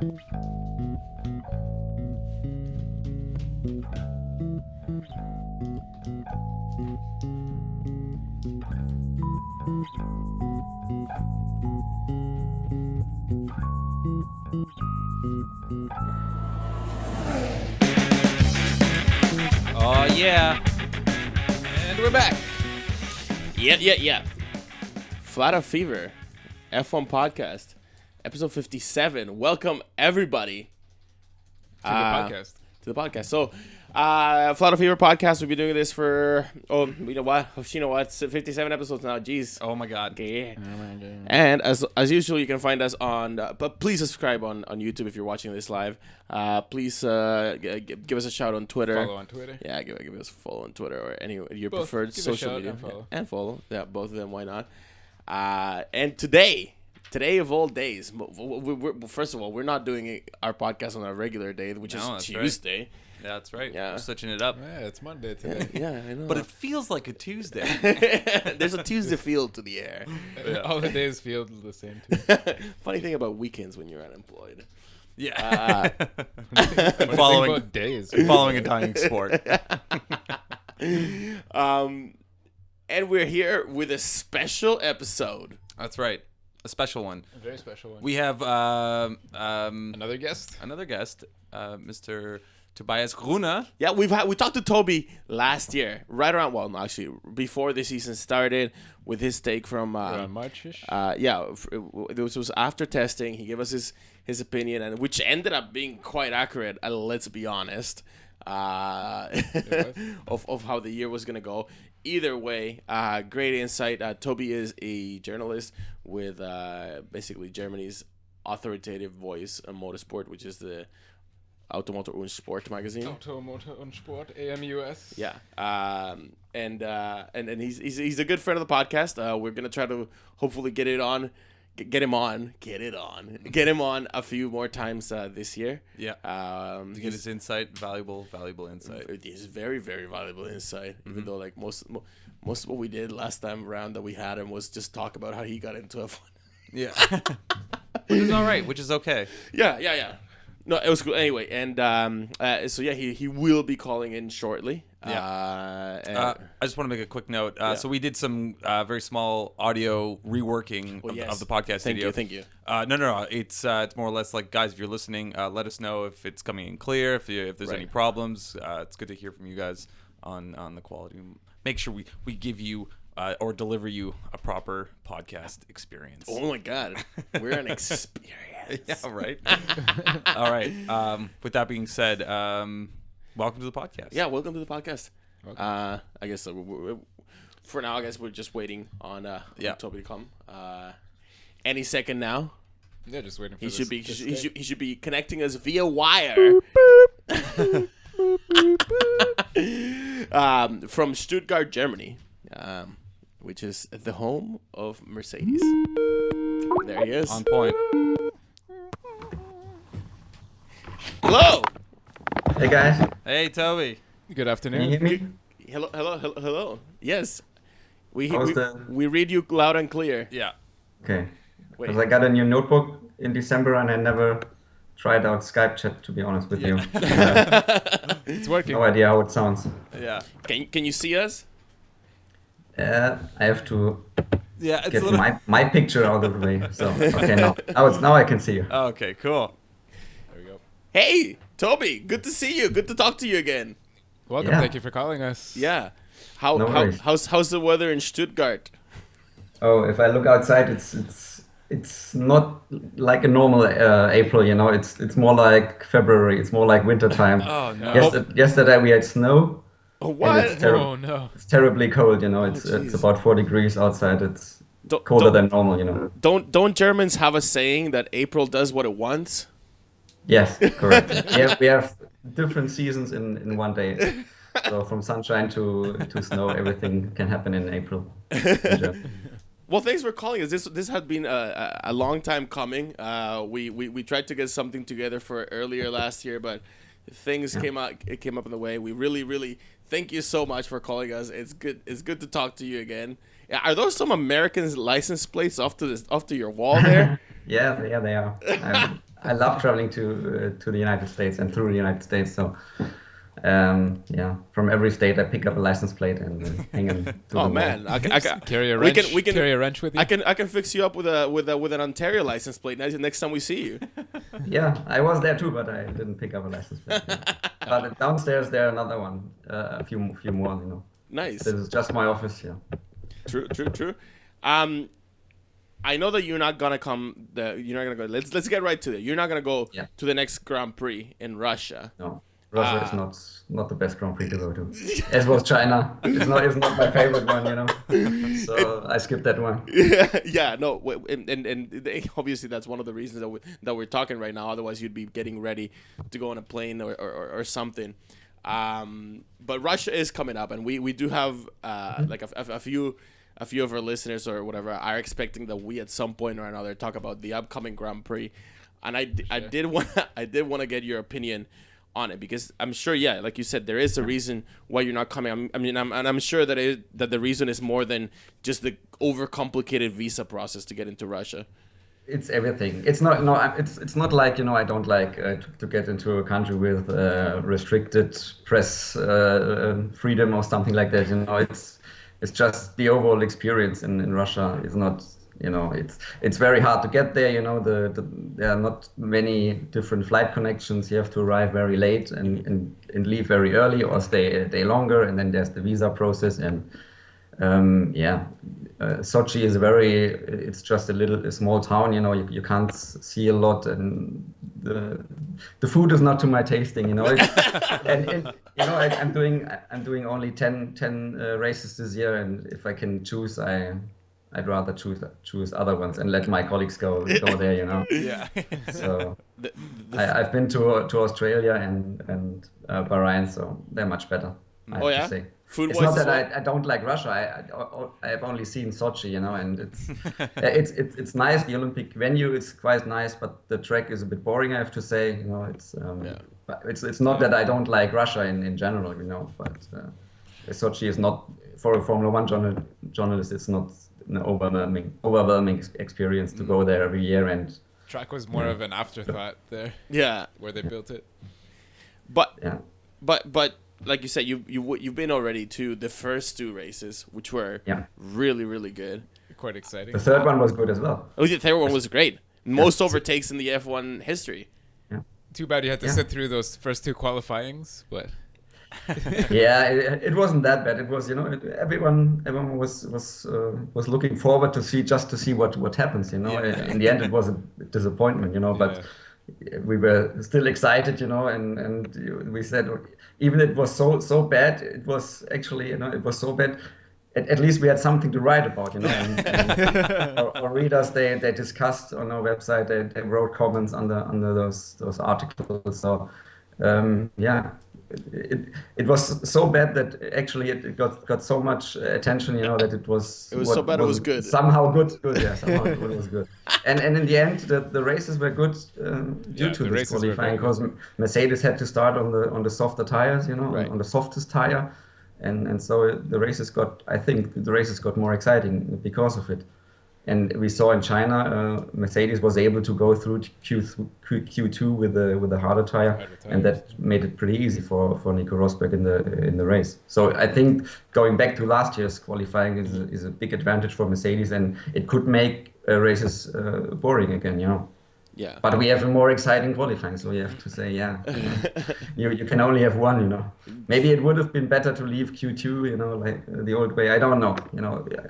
Oh, yeah. And we're back. Yeah. Flat Out Fever, F1 Podcast, episode 57. Welcome, everybody. To the podcast. So, Flat Out Fever Podcast, we'll be doing this for, you know what? 57 episodes now. Jeez. Oh, my God. Okay. Oh, my God. And as usual, you can find us on, but please subscribe on YouTube if you're watching this live. Please give us a shout on Twitter. Follow on Twitter. Yeah, give us a follow on Twitter or any your Both. preferred Give social a media. shout And follow. Yeah, both of them. Why not? And today of all days, first of all, we're not doing our podcast on a regular day, which is Tuesday. Right. Yeah, that's right. Yeah. We're switching it up. Yeah, it's Monday today. Yeah, I know. But it feels like a Tuesday. There's a Tuesday feel to the air. Yeah. All the days feel the same too. Funny thing about weekends when you're unemployed. Yeah. Following about days. Following a dying sport. And we're here with a special episode. That's right. A special one. A very special one. We have another guest. Mr. Tobias Grüner. Yeah, we talked to Toby last year, right around before the season started, with his take from Around March-ish. This was after testing. He gave us his opinion, and which ended up being quite accurate. Let's be honest, of how the year was gonna go. Either way, great insight. Toby is a journalist with basically Germany's authoritative voice on motorsport, which is the Auto-Motor-Und-Sport magazine. Auto-Motor-Und-Sport, AMUS. Yeah. And he's a good friend of the podcast. We're gonna try to hopefully get him on a few more times this year. Yeah. To get his insight, valuable insight. It is very, very valuable insight. Mm-hmm. Even though like most of what we did last time around that we had him was just talk about how he got into F1. Yeah. Which is all right. Which is okay. Yeah. No, it was cool. Anyway, and so yeah, he will be calling in shortly. Yeah. I just want to make a quick note. So we did some very small audio reworking of the podcast studio. Thank you. No. It's more or less like, guys, if you're listening, let us know if it's coming in clear. If there's any problems, it's good to hear from you guys on the quality. Make sure we give you or deliver you a proper podcast experience. Oh my God, we're an experience. Yeah, right. All right. With that being said, welcome to the podcast. Yeah, welcome to the podcast. I guess for now, we're just waiting on Toby to come. Any second now. Yeah, just waiting for he this. he should be connecting us via wire. From Stuttgart, Germany, which is the home of Mercedes. There he is. On point. Hello. Hey guys. Hey Toby. Good afternoon. Can you hear me? Hello. Yes. We How's read you loud and clear. Yeah. Okay. Wait. Because I got a new notebook in December and I never tried out Skype chat, to be honest with you. It's working. No idea how it sounds. Yeah. Can you see us? I have to Yeah. get my picture out of the way. So okay, now I can see you. Okay. Cool. There we go. Hey, Toby. Good to see you. Good to talk to you again. Welcome. Yeah. Thank you for calling us. Yeah. No worries. How's the weather in Stuttgart? Oh, if I look outside, it's not like a normal April. You know, it's more like February. It's more like winter time. Oh no. Yesterday we had snow. Oh, what? It's Oh no. It's terribly cold. You know, it's about 4 degrees outside. It's colder than normal. You know. Don't Germans have a saying that April does what it wants? Yes, correct. we have different seasons in one day. So from sunshine to snow, everything can happen in April. Well, thanks for calling us. This had been a long time coming. We tried to get something together for earlier last year, but things came up in the way. We really thank you so much for calling us. It's good to talk to you again. Are those some American license plates off to your wall there? Yeah, they are. I love traveling to the United States and through the United States. So from every state I pick up a license plate and hang them to the wall. Man, Carry a we wrench. can Carry a wrench with you. I can fix you up with an Ontario license plate next time we see you. Yeah, I was there too, but I didn't pick up a license plate. But downstairs there another one, a few more. Nice. This is just my office. Yeah. True. I know that you're not gonna come. You're not gonna go. Let's get right to it. You're not gonna go to the next Grand Prix in Russia. No, Russia is not the best Grand Prix to go to. As was China. It's not my favorite one. So I skipped that one. Yeah. No. And obviously that's one of the reasons that we're talking right now. Otherwise, you'd be getting ready to go on a plane or something. But Russia is coming up, and we do have like a few of our listeners or whatever are expecting that we at some point or another talk about the upcoming Grand Prix, and I did want to get your opinion on it, because I'm sure, like you said, there is a reason why you're not coming. I'm sure that the reason is more than just the overcomplicated visa process to get into Russia. It's everything. It's not It's not like I don't like to get into a country with restricted press freedom or something like that. It's just the overall experience in Russia is not. It's very hard to get there. There are not many different flight connections. You have to arrive very late and leave very early or stay a day longer. And then there's the visa process. And Sochi is it's just a small town. You can't see a lot, and the food is not to my tasting. I'm doing only 10 races this year, and if I can choose, I'd rather choose other ones and let my colleagues go there. Yeah. So I've been to Australia and Bahrain, so they're much better. I have to say. It's not that I don't like Russia. I have only seen Sochi, and it's nice. The Olympic venue is quite nice, but the track is a bit boring. I have to say, it's not that I don't like Russia in general, but Sochi is not, for a Formula One journalist. It's not an overwhelming experience to go there every year. And track was more of an afterthought there. Yeah, where they built it. But like you said, you've been already to the first two races, which were really, really good. Quite exciting. The third one was good as well. Oh, the third one was great. Most overtakes in the F1 history. Yeah. Too bad you had to sit through those first two qualifyings, but. It wasn't that bad. It was, everyone was looking forward to see what happens. In the end, it was a disappointment. But we were still excited. And we said, even it was so bad. It was actually, it was so bad. At least we had something to write about. And our readers, they discussed on our website. They wrote comments under those articles. So It was so bad that actually it got so much attention, that it was so bad it was good. Somehow good, somehow it was good. And in the end, the races were good due to this qualifying, because Mercedes had to start on the softer tires, on the softest tire, and so the races got more exciting because of it. And we saw in China, Mercedes was able to go through Q2 with a harder tire, and that made it pretty easy for Nico Rosberg in the race. So I think going back to last year's qualifying is a big advantage for Mercedes, and it could make races boring again, Yeah. But we have a more exciting qualifying, so you have to say, you can only have one, Maybe it would have been better to leave Q2, like the old way. I don't know,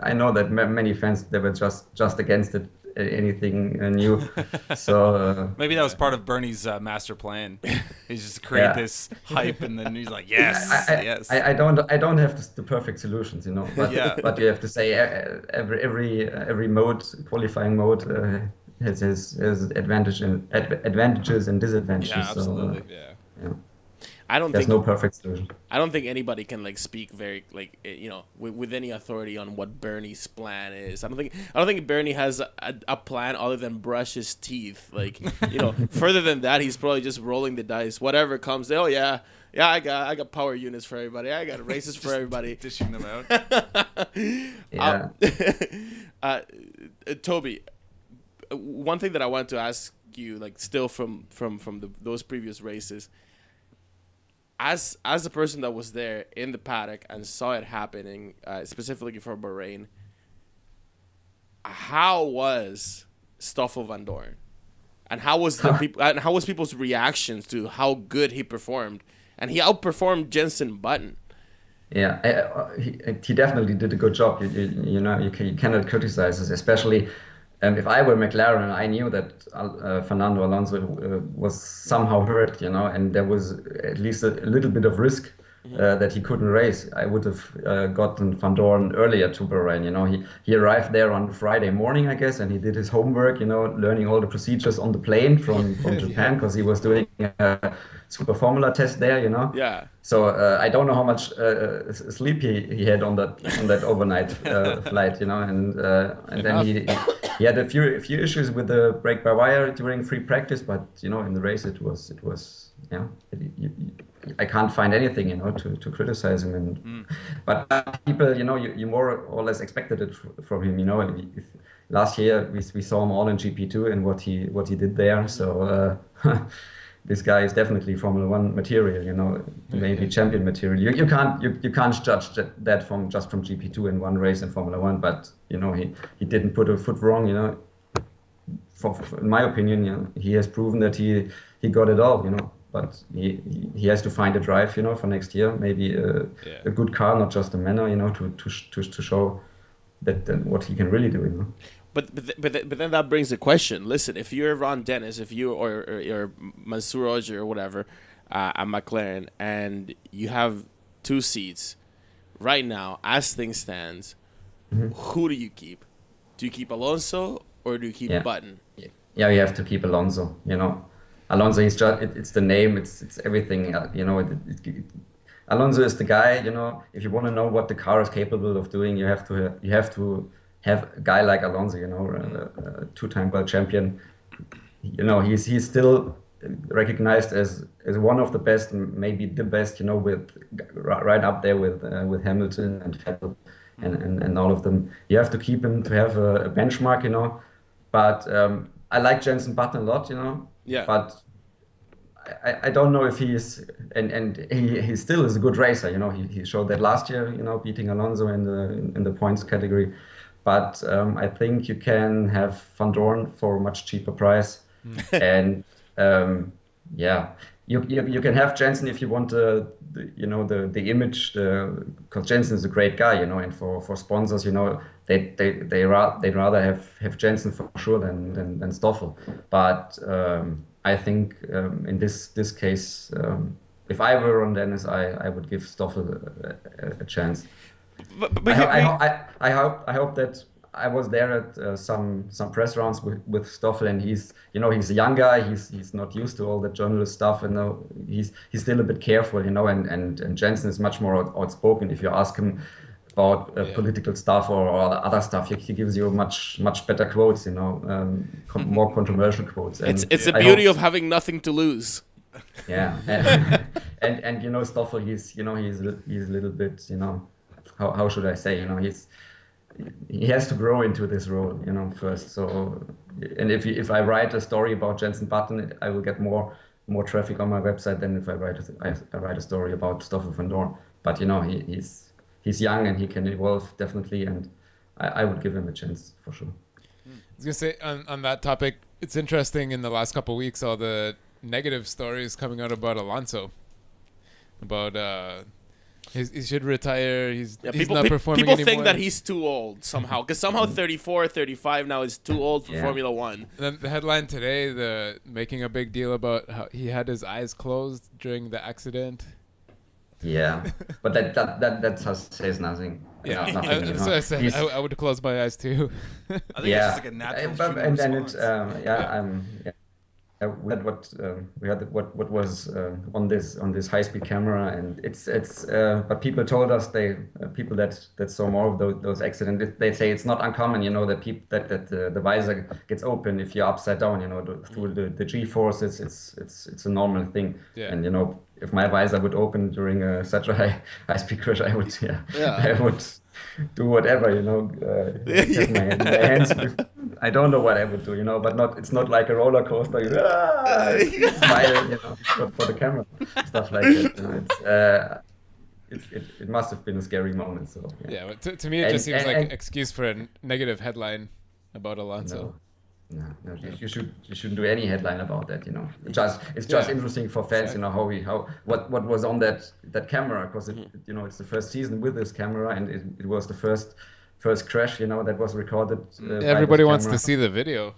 I know that many fans, they were just against it, anything new. So maybe that was part of Bernie's master plan. He's just create this hype, and then he's like, yes. I don't have the perfect solutions, but but you have to say every qualifying mode. Has advantages and disadvantages. Yeah, absolutely. So, I don't There's think no perfect solution. I don't think anybody can speak very with any authority on what Bernie's plan is. I don't think Bernie has a plan other than brush his teeth. Further than that, he's probably just rolling the dice. Whatever comes, I got power units for everybody. I got races for everybody. Dishing them out. Toby, one thing that I wanted to ask you, like still from those previous races, as a person that was there in the paddock and saw it happening, specifically for Bahrain, how was Stoffel van Dorn, and how was people's reactions to how good he performed, and he outperformed Jenson Button. Yeah, he definitely did a good job. You know, you cannot criticize this, especially if I were McLaren. I knew that Fernando Alonso was somehow hurt, you know, and there was at least a little bit of risk that he couldn't race. I would have gotten Van Dorn earlier to Bahrain. You know, he arrived there on Friday morning, I guess, and he did his homework. You know, learning all the procedures on the plane from Japan, because he was doing a Super Formula test there. You know. Yeah. So I don't know how much sleep he had on that overnight flight. You know, and then he had a few issues with the brake by wire during free practice, but you know, in the race it was yeah. I can't find anything, you know, to criticize him. And but people, you know, you more or less expected it from him, you know. Last year we saw him all in GP2 and what he did there. So this guy is definitely Formula One material, you know, maybe champion material. You can't judge that from GP2 in one race in Formula One. But you know, he didn't put a foot wrong, you know. In my opinion, you know, he has proven that he got it all, you know. But he has to find a drive, you know, for next year. Maybe a good car, not just a manner, you know, to show that what he can really do, you know. But then that brings a question. Listen, if you're Ron Dennis, if you or Mansour Ojir or whatever at McLaren, and you have 2 seats right now, as things stands, who do you keep? Do you keep Alonso or do you keep Button? Yeah, you have to keep Alonso, you know. Alonso is just, it's the name, it's everything, you know. Alonso is the guy, you know. If you want to know what the car is capable of doing, you have to have a guy like Alonso, you know, a 2-time world champion. You know, he's still recognized as one of the best, maybe the best, you know, with right up there with Hamilton and Vettel and all of them. You have to keep him to have a benchmark, you know. But I like Jenson Button a lot, you know. Yeah. But I don't know if he is, and he still is a good racer, you know. He showed that last year, you know, beating Alonso in the points category. But I think you can have Van Dorn for a much cheaper price, and yeah, you can have Jenson if you want the image, because Jenson is a great guy, you know, and for sponsors, you know, they'd rather have Jenson for sure than Stoffel. But I think in this case, if I were Ron Dennis, I would give Stoffel a chance. But I hope that I was there at some press rounds with Stoffel, and he's a young guy. He's not used to all the journalist stuff, and he's still a bit careful, you know. And Jenson is much more outspoken. If you ask him about political stuff or other stuff, he gives you much better quotes, you know, more controversial quotes. And it's the beauty of having nothing to lose. Yeah, and you know, Stoffel, he's a little bit, you know, how should I say, you know, he has to grow into this role, you know, first. So, and if I write a story about Jenson Button, I will get more traffic on my website than if I write a story about Stoffel van Dorn. But you know, he's young and he can evolve definitely, and I would give him a chance for sure. I was gonna say on that topic, it's interesting in the last couple of weeks, all the negative stories coming out about Alonso, about he should retire. He's not performing People anymore. think that he's too old somehow, because somehow 34, 35 now is too old for Formula One. Then the headline today, making a big deal about how he had his eyes closed during the accident. Yeah, but that says nothing. Yeah, nothing, you know. So I said I would close my eyes too. I think it's just like a natural human response. We had what was on this high-speed camera, and it's but people told us people that saw more of those accidents, they say it's not uncommon, you know, that the visor gets open if you're upside down, you know, through the G-forces. It's a normal thing. And you know, if my visor would open during such a high speed crash, I would I would do whatever, have my hands. I don't know what I would do, but it's not like a roller coaster. Smile, for the camera, stuff like that. It must have been a scary moment. So yeah, but to me it just seems like an excuse for a negative headline about Alonso. No, you shouldn't do any headline about that. It's just interesting for fans. Exactly. What was on that camera, because it's the first season with this camera, and it was the first crash. That was recorded. Everybody wants to see that video.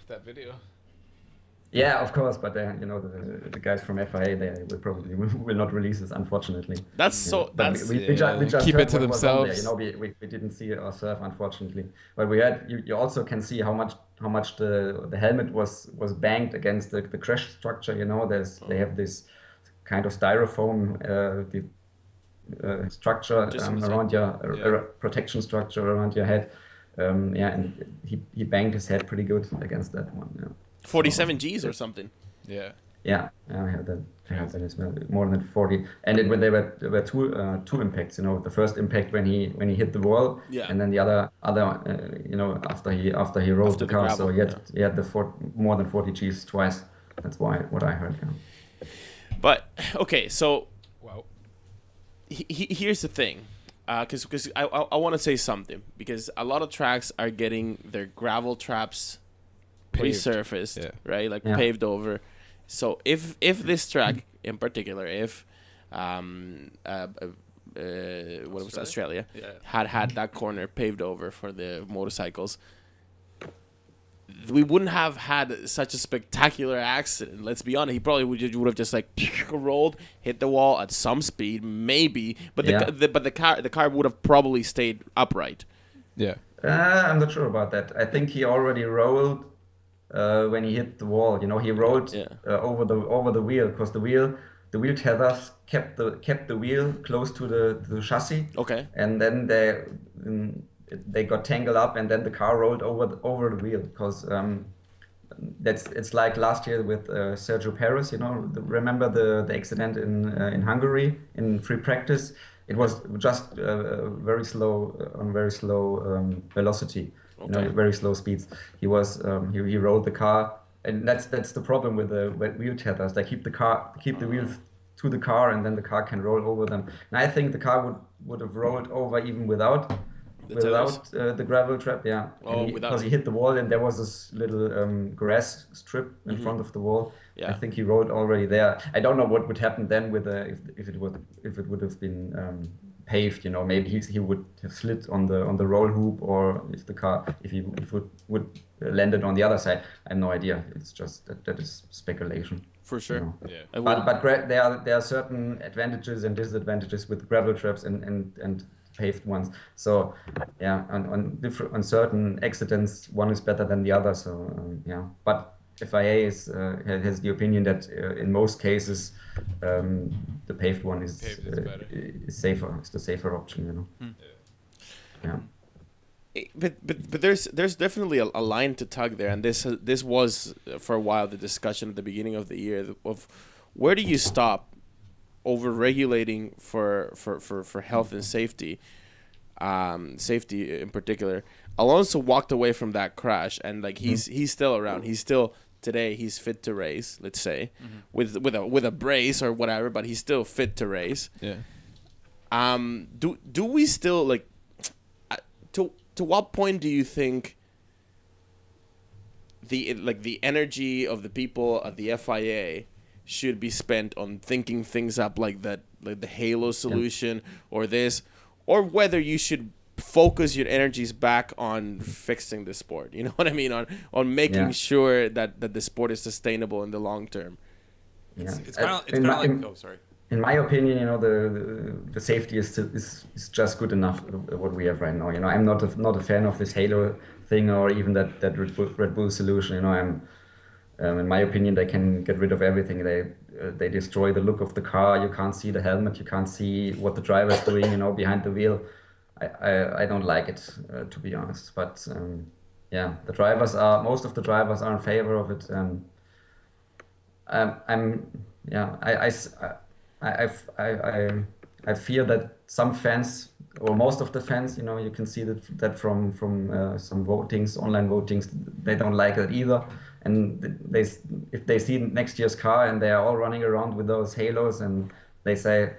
Yeah, of course, but the guys from FIA, they will probably will not release this, unfortunately. We just keep it to themselves. We didn't see it ourselves, unfortunately. But we had. You also can see how much the helmet was banged against the crash structure. They have this kind of styrofoam structure around your protection structure around your head. And he banged his head pretty good against that one. Yeah. 47 Gs or something. Yeah. Yeah, I have that as well. More than 40. And there were two impacts. The first impact when he hit the wall, and then the other after he rolled the car. Gravel, so he had the more than 40 Gs twice. That's what I heard. Yeah. But okay, so wow. Here's the thing, because I want to say something, because a lot of tracks are getting their gravel traps resurfaced, right? Like paved over. So if this track in particular, if Australia had that corner paved over for the motorcycles, we wouldn't have had such a spectacular accident. Let's be honest. He probably would have just like rolled, hit the wall at some speed, maybe, but the car would have probably stayed upright. Yeah. I'm not sure about that. I think he already rolled. When he hit the wall, he rolled over the wheel, because the wheel tethers kept the wheel close to the chassis. Okay. And then they got tangled up, and then the car rolled over the wheel, because it's like last year with Sergio Perez. Remember the accident in Hungary in free practice? It was just very slow velocity. Okay. Very slow speeds. He rolled the car, and that's the problem with the wheel tethers. They keep the wheels to the car, and then the car can roll over them. And I think the car would have rolled over even without the gravel trap. Yeah, because he hit the wall, and there was this little grass strip in front of the wall. Yeah. I think he rolled already there. I don't know what would happen then with if it would have been paved. Maybe he would have slid on the roll hoop, or if he would landed on the other side. I have no idea. It's just that is speculation. For sure. Yeah. But there are certain advantages and disadvantages with gravel traps and paved ones. So on certain accidents, one is better than the other. So but FIA has the opinion that in most cases the paved one is safer. It's the safer option. Yeah. But there's definitely a line to tug there, and this was for a while the discussion at the beginning of the year of where do you stop over regulating for health and safety, safety in particular. Alonso walked away from that crash, and like he's still around. He's still today. He's fit to race. Let's say with a brace or whatever, but he's still fit to race. Yeah. Do we still like to what point do you think the energy of the people at the FIA should be spent on thinking things up like that, like the Halo solution or this, or whether you should focus your energies back on fixing the sport? You know what I mean? On making sure that the sport is sustainable in the long term. It's kind of like sorry. In my opinion, the safety is just good enough what we have right now. I'm not a fan of this Halo thing or even that Red Bull solution. I'm in my opinion, they can get rid of everything. They destroy the look of the car. You can't see the helmet. You can't see what the driver is doing. Behind the wheel. I don't like it, to be honest. But most of the drivers are in I fear that some fans, or most of the fans, you can see that from some votings, online votings, they don't like it either. And if they see next year's car and they are all running around with those halos, and they say,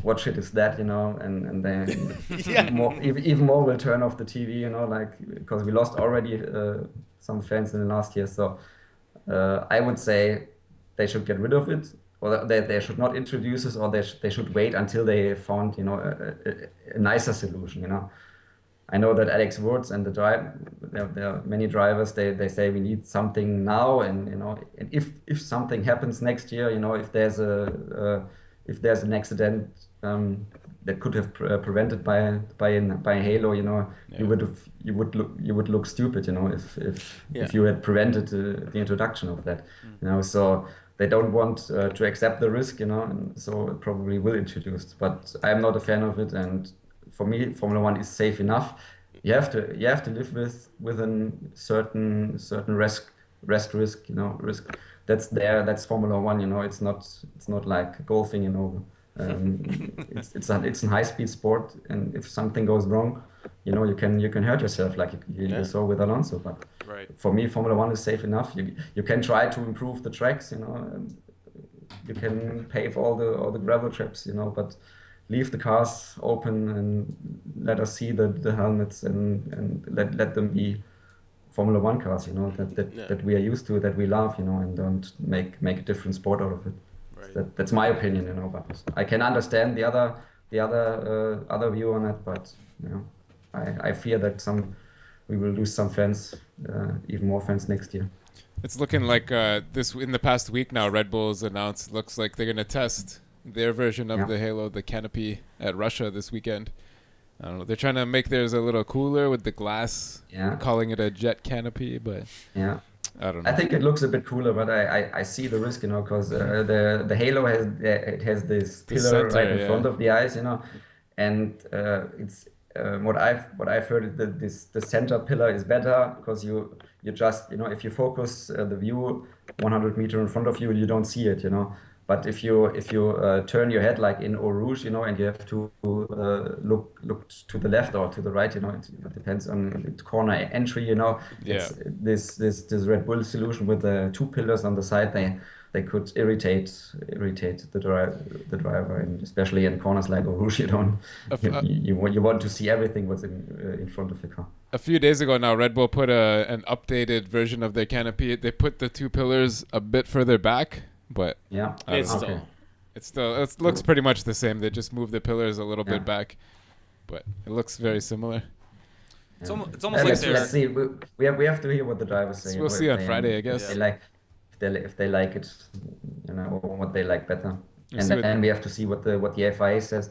"What shit is that?" and then even more will turn off the TV, because we lost already some fans in the last year. So I would say they should get rid of it, or they should not introduce it, or they should wait until they found a nicer solution. I know that Alex Wurz and there are many drivers. They say we need something now, and and if something happens next year, if there's an accident that could have prevented by a halo, you would look stupid, if you had prevented the introduction of that, So they don't want to accept the risk, and so it probably will introduce. But I'm not a fan of it, and for me, Formula One is safe enough. You have to live with a certain risk. That's there. That's Formula One. It's not like golfing. It's a high speed sport, and if something goes wrong, you can hurt yourself, like you saw with Alonso. But for me, Formula One is safe enough. You can try to improve the tracks. And you can pave all the gravel traps. But leave the cars open and let us see the helmets, and let them be Formula One cars, that we are used to, that we love, and don't make a different sport out of it. Right. That's my opinion, but I can understand the other view on it, but I fear that we will lose some fans, even more fans next year. It's looking like in the past week now, Red Bull's announced, looks like they're going to test their version of the Halo, the canopy, at Russia this weekend. I don't know. They're trying to make theirs a little cooler with the glass, calling it a jet canopy, but I don't know. I think it looks a bit cooler, but I see the risk, because the Halo has this pillar right in front of the eyes, and it's what I've heard is the center pillar is better, because you just if you focus the view 100 meters in front of you, you don't see it, But if you turn your head like in Eau Rouge, and you have to look to the left or to the right, it depends on the corner entry, It's this Red Bull solution with the two pillars on the side, they could irritate the driver, and especially in corners like Eau Rouge, you want to see everything what's in front of the car. A few days ago now, Red Bull put an updated version of their canopy. They put the two pillars a bit further back. But it looks pretty much the same. They just moved the pillars a little bit back, but it looks very similar. It's almost like let's see. We have to hear what the drivers say. We'll see on Friday, I guess. If they like it, or what they like better, and we have to see what the FIA says.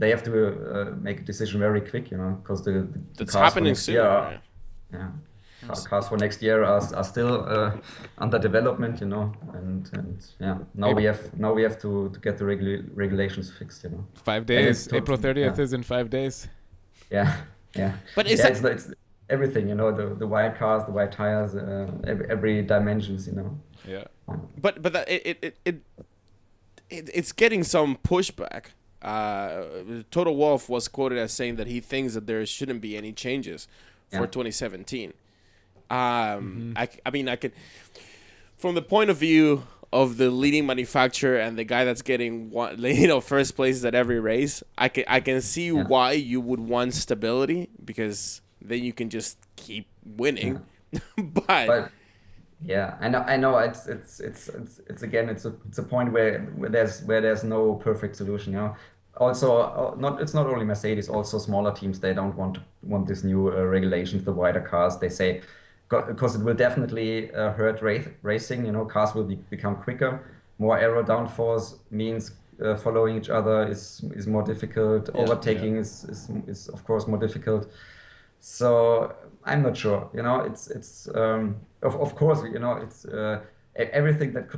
They have to make a decision very quick, because the it's happening soon. Cars for next year are still under development, and now we have to get the regulations fixed, 5 days. April 30th is in 5 days. Yeah. But it's everything, the white cars, the white tires, every dimensions, Yeah. But it's getting some pushback. Toto Wolff was quoted as saying that he thinks that there shouldn't be any changes for 2017. I mean, I could, from the point of view of the leading manufacturer and the guy that's getting first place at every race, I can see why you would want stability, because then you can just keep winning. But yeah, I know it's again it's a point where there's no perfect solution, Also, it's not only Mercedes, also smaller teams, they don't want this new regulations, the wider cars. They say, because it will definitely hurt racing. Cars will become quicker. More aero downforce means following each other is more difficult. Overtaking is of course more difficult. So I'm not sure. It's of course it's everything that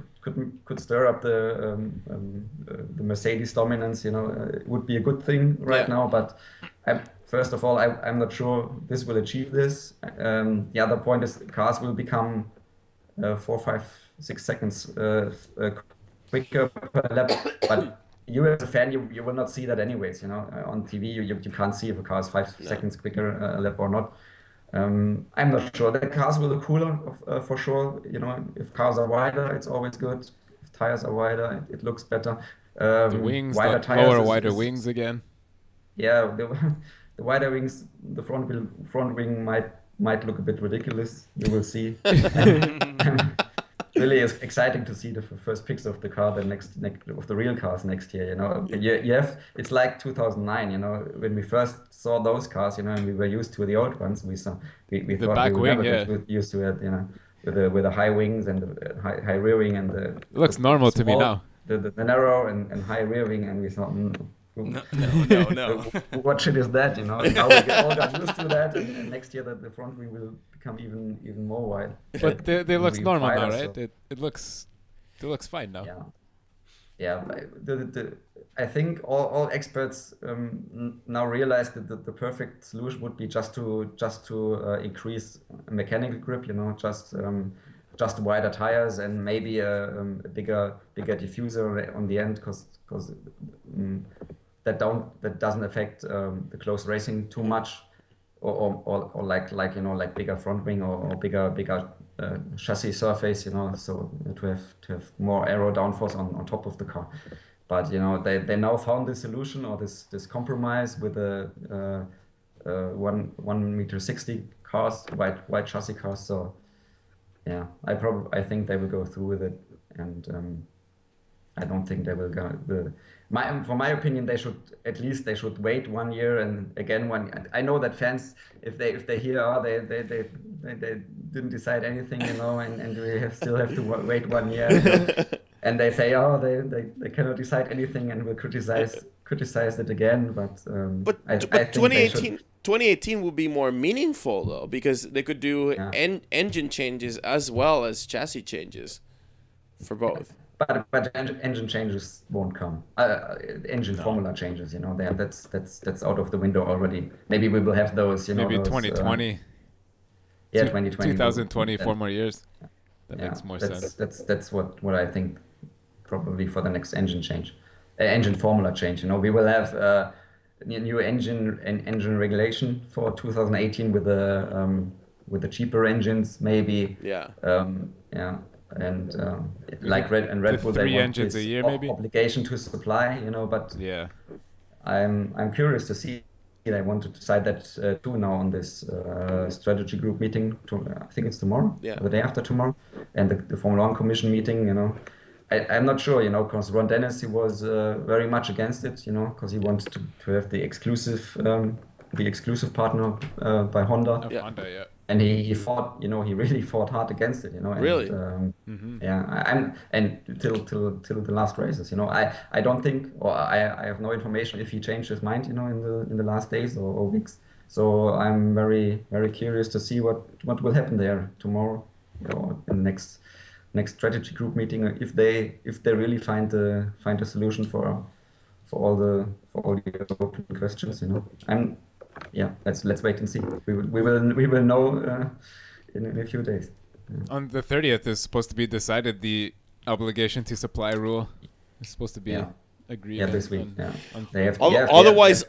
could stir up the Mercedes dominance. It would be a good thing right now. But first of all, I'm not sure this will achieve this. The other point is cars will become 4, 5, 6 seconds quicker per lap, but you as a fan, you will not see that anyways. On TV, you can't see if a car is 5 seconds quicker a lap or not. I'm not sure. The cars will look cooler for sure. If cars are wider, it's always good. If tires are wider, it looks better. The wings, wider the tires wider wings again. Yeah, the wider wings, the front wing might look a bit ridiculous. You will see. Really is exciting to see the first pics of the car, of the real cars next year. It's like 2009. When we first saw those cars, and we were used to the old ones. We thought we would never get used to it. With the high wings and the high rear wing and the. It looks normal to me now. The narrow and high rear wing, and we thought. No. What shit is that? Now we all got used to that, and next year the front wing will become even more wide. But they looks normal wider, now, right? So. It looks fine now. Yeah. I think all experts now realize that the perfect solution would be just to increase mechanical grip. Just wider tires and maybe a bigger diffuser on the end, because that doesn't affect the close racing too much, or like bigger front wing or bigger chassis surface, so to have more aero downforce on top of the car. But they now found this solution or this compromise with a 1.60 m cars, wide chassis cars. So yeah, I think they will go through with it, and I don't think they will go. For my opinion, they should wait 1 year, and again I know that fans, if they hear they didn't decide anything, and we still have to wait 1 year, and they say they cannot decide anything and will criticize it again, but I think 2018 will be more meaningful though, because they could do engine changes as well as chassis changes for both. But engine changes won't come. Formula changes, that's out of the window already. Maybe we will have those, maybe those, 2020. 2020. 2020, 4 more years. That makes more sense. That's what I think probably for the next engine formula change. We will have a new engine regulation for 2018 with the cheaper engines, maybe. And like Red Bull, they want engines this a year, maybe obligation to supply, but yeah, I'm curious to see. They want to decide that too now on this strategy group meeting. I think it's tomorrow, the day after tomorrow, and the Formula 1 Commission meeting. I'm not sure, because Ron Dennis, he was very much against it, because he wanted to have the exclusive partner by Honda. Honda, yeah. And he fought, he really fought hard against it, And, really? Yeah, and till the last races, I don't think, or I have no information if he changed his mind, in the last days or weeks. So I'm very, very curious to see what will happen there tomorrow, or in the next strategy group meeting, if they really find a solution for all the open questions, let's wait and see. We will know in a few days. On the 30th is supposed to be decided. The obligation to supply rule is supposed to be agreed. Yeah, this week. Otherwise,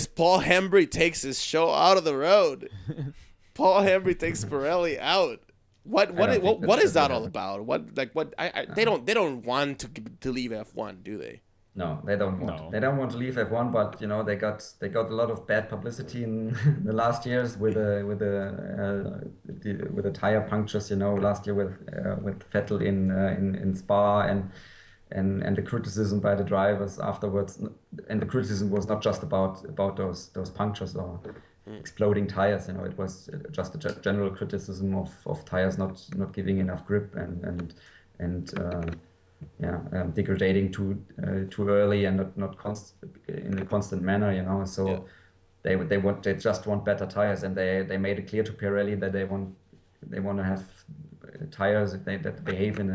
Paul Hembry takes his show out of the road. Paul Hembry takes Pirelli out. What is that all about? They don't want to leave F1, do they? No, they don't want. No. They don't want to leave F1, but they got a lot of bad publicity in the last years with the tire punctures. Last year with Vettel in Spa, and the criticism by the drivers afterwards. And the criticism was not just about those punctures or exploding tires. It was just a general criticism of tires not giving enough grip and degrading too early and not in a constant manner, So they just want better tires, and they made it clear to Pirelli that they want to have tires that behave in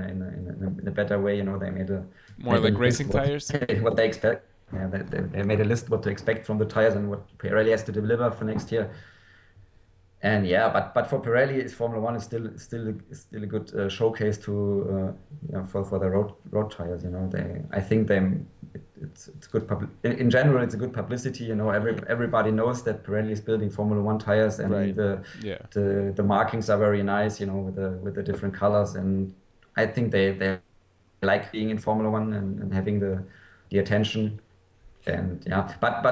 a better way. They made more like racing tires. What they expect. Yeah, they made a list what to expect from the tires and what Pirelli has to deliver for next year. And yeah, but for Pirelli, Formula One is still a good showcase to for the road tires. I think it's good in general. It's a good publicity. Everybody knows that Pirelli is building Formula One tires, and the markings are very nice. With the different colors, and I think they like being in Formula One and having the attention. And yeah, but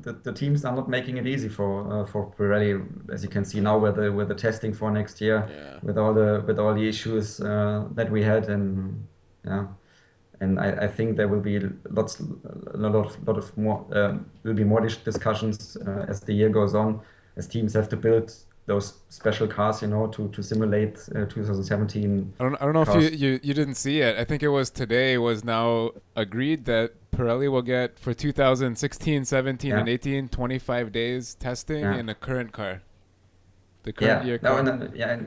the teams are not making it easy for Pirelli, as you can see now with the testing for next year, with all the issues that we had, and I think there will be a lot of more will be more discussions as the year goes on, as teams have to build those special cars, to simulate 2017. I don't know cars. If you didn't see it. I think it was today was now agreed that Pirelli will get for 2016, 17, and 18 25 days testing in a current car. The current year car.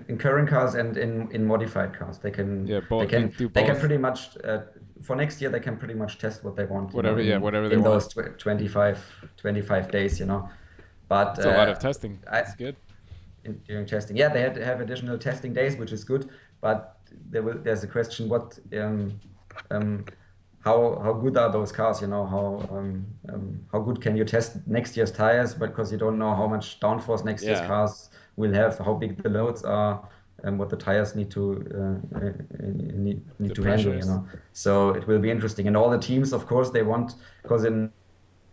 In current cars and in modified cars, they can both. They can pretty much for next year they can pretty much test what they want. Whatever they want. In those 25 days, But it's a lot of testing. That's good. During testing, they had to have additional testing days, which is good. But there's a question: how good are those cars? How good can you test next year's tires? Because you don't know how much downforce next year's cars will have, how big the loads are, and what the tires need to handle. So it will be interesting. And all the teams, of course, they want, because in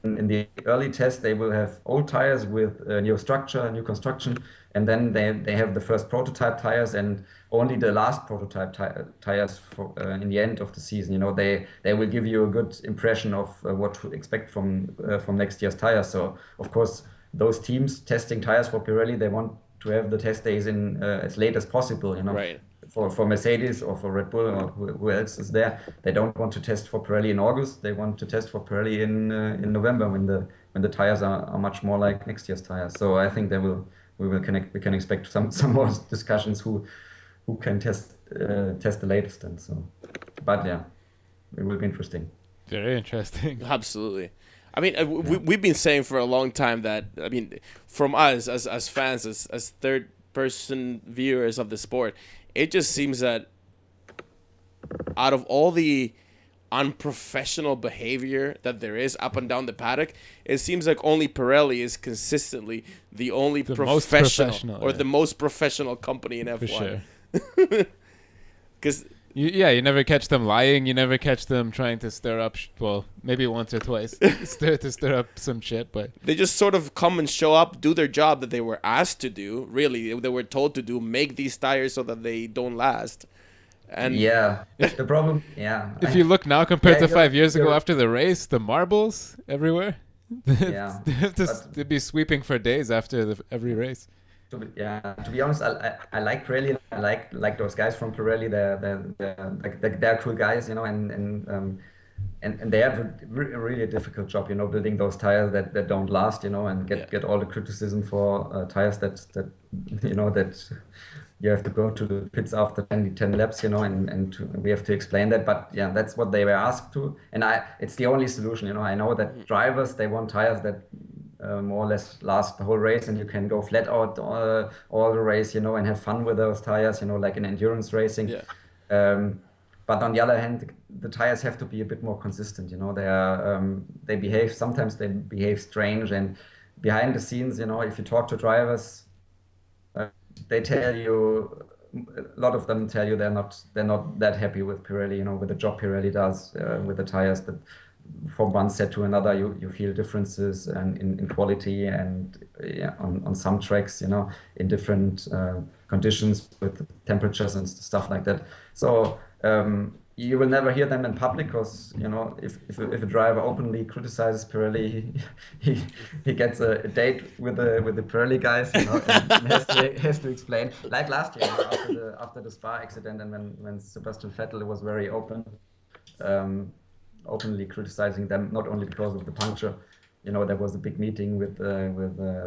the early test, they will have old tires with new structure, new construction, and then they have the first prototype tires, and only the last prototype tires for, in the end of the season. They will give you a good impression of what to expect from next year's tires. So of course, those teams testing tires for Pirelli, they want to have the test days in as late as possible. Right. For Mercedes or for Red Bull or who else is there, they don't want to test for Pirelli in August. They want to test for Pirelli in November when the tires are much more like next year's tires. So I think we can expect some more discussions who can test the latest, and so. But yeah, it will be interesting. Very interesting. Absolutely. I mean, we've been saying for a long time that, from us as fans, as third-person viewers of the sport, it just seems that out of all the unprofessional behavior that there is up and down the paddock, it seems like only Pirelli is consistently the only professional the most professional company in F1. For sure. Because you never catch them lying. You never catch them trying to stir up. Well, maybe once or twice to stir up some shit, but they just sort of come and show up, do their job that they were asked to do. Really, they were told to do, make these tires so that they don't last. And the problem. If you look now compared to 5 years ago after the race, the marbles everywhere. They have to be sweeping for days after every race. To be honest, I like Pirelli. I like those guys from Pirelli. They're cool guys, and they have a really difficult job, building those tires that don't last, and get all the criticism for tires that you have to go to the pits after 10 laps, and we have to explain that. But that's what they were asked to, and it's the only solution. I know that drivers, they want tires that more or less last the whole race, and you can go flat out all the race, and have fun with those tires, like in endurance racing. But on the other hand, the tires have to be a bit more consistent. Sometimes they behave strange, and behind the scenes, if you talk to drivers, they tell you, a lot of them tell you they're not that happy with Pirelli, with the job Pirelli does with the tires. That from one set to another, you feel differences and in quality, and on some tracks, in different conditions with temperatures and stuff like that. So you will never hear them in public, because if a driver openly criticizes Pirelli, he gets a date with the Pirelli guys, and has to explain. Like last year, after the Spa accident, and when Sebastian Vettel was very openly criticizing them, not only because of the puncture. There was a big meeting with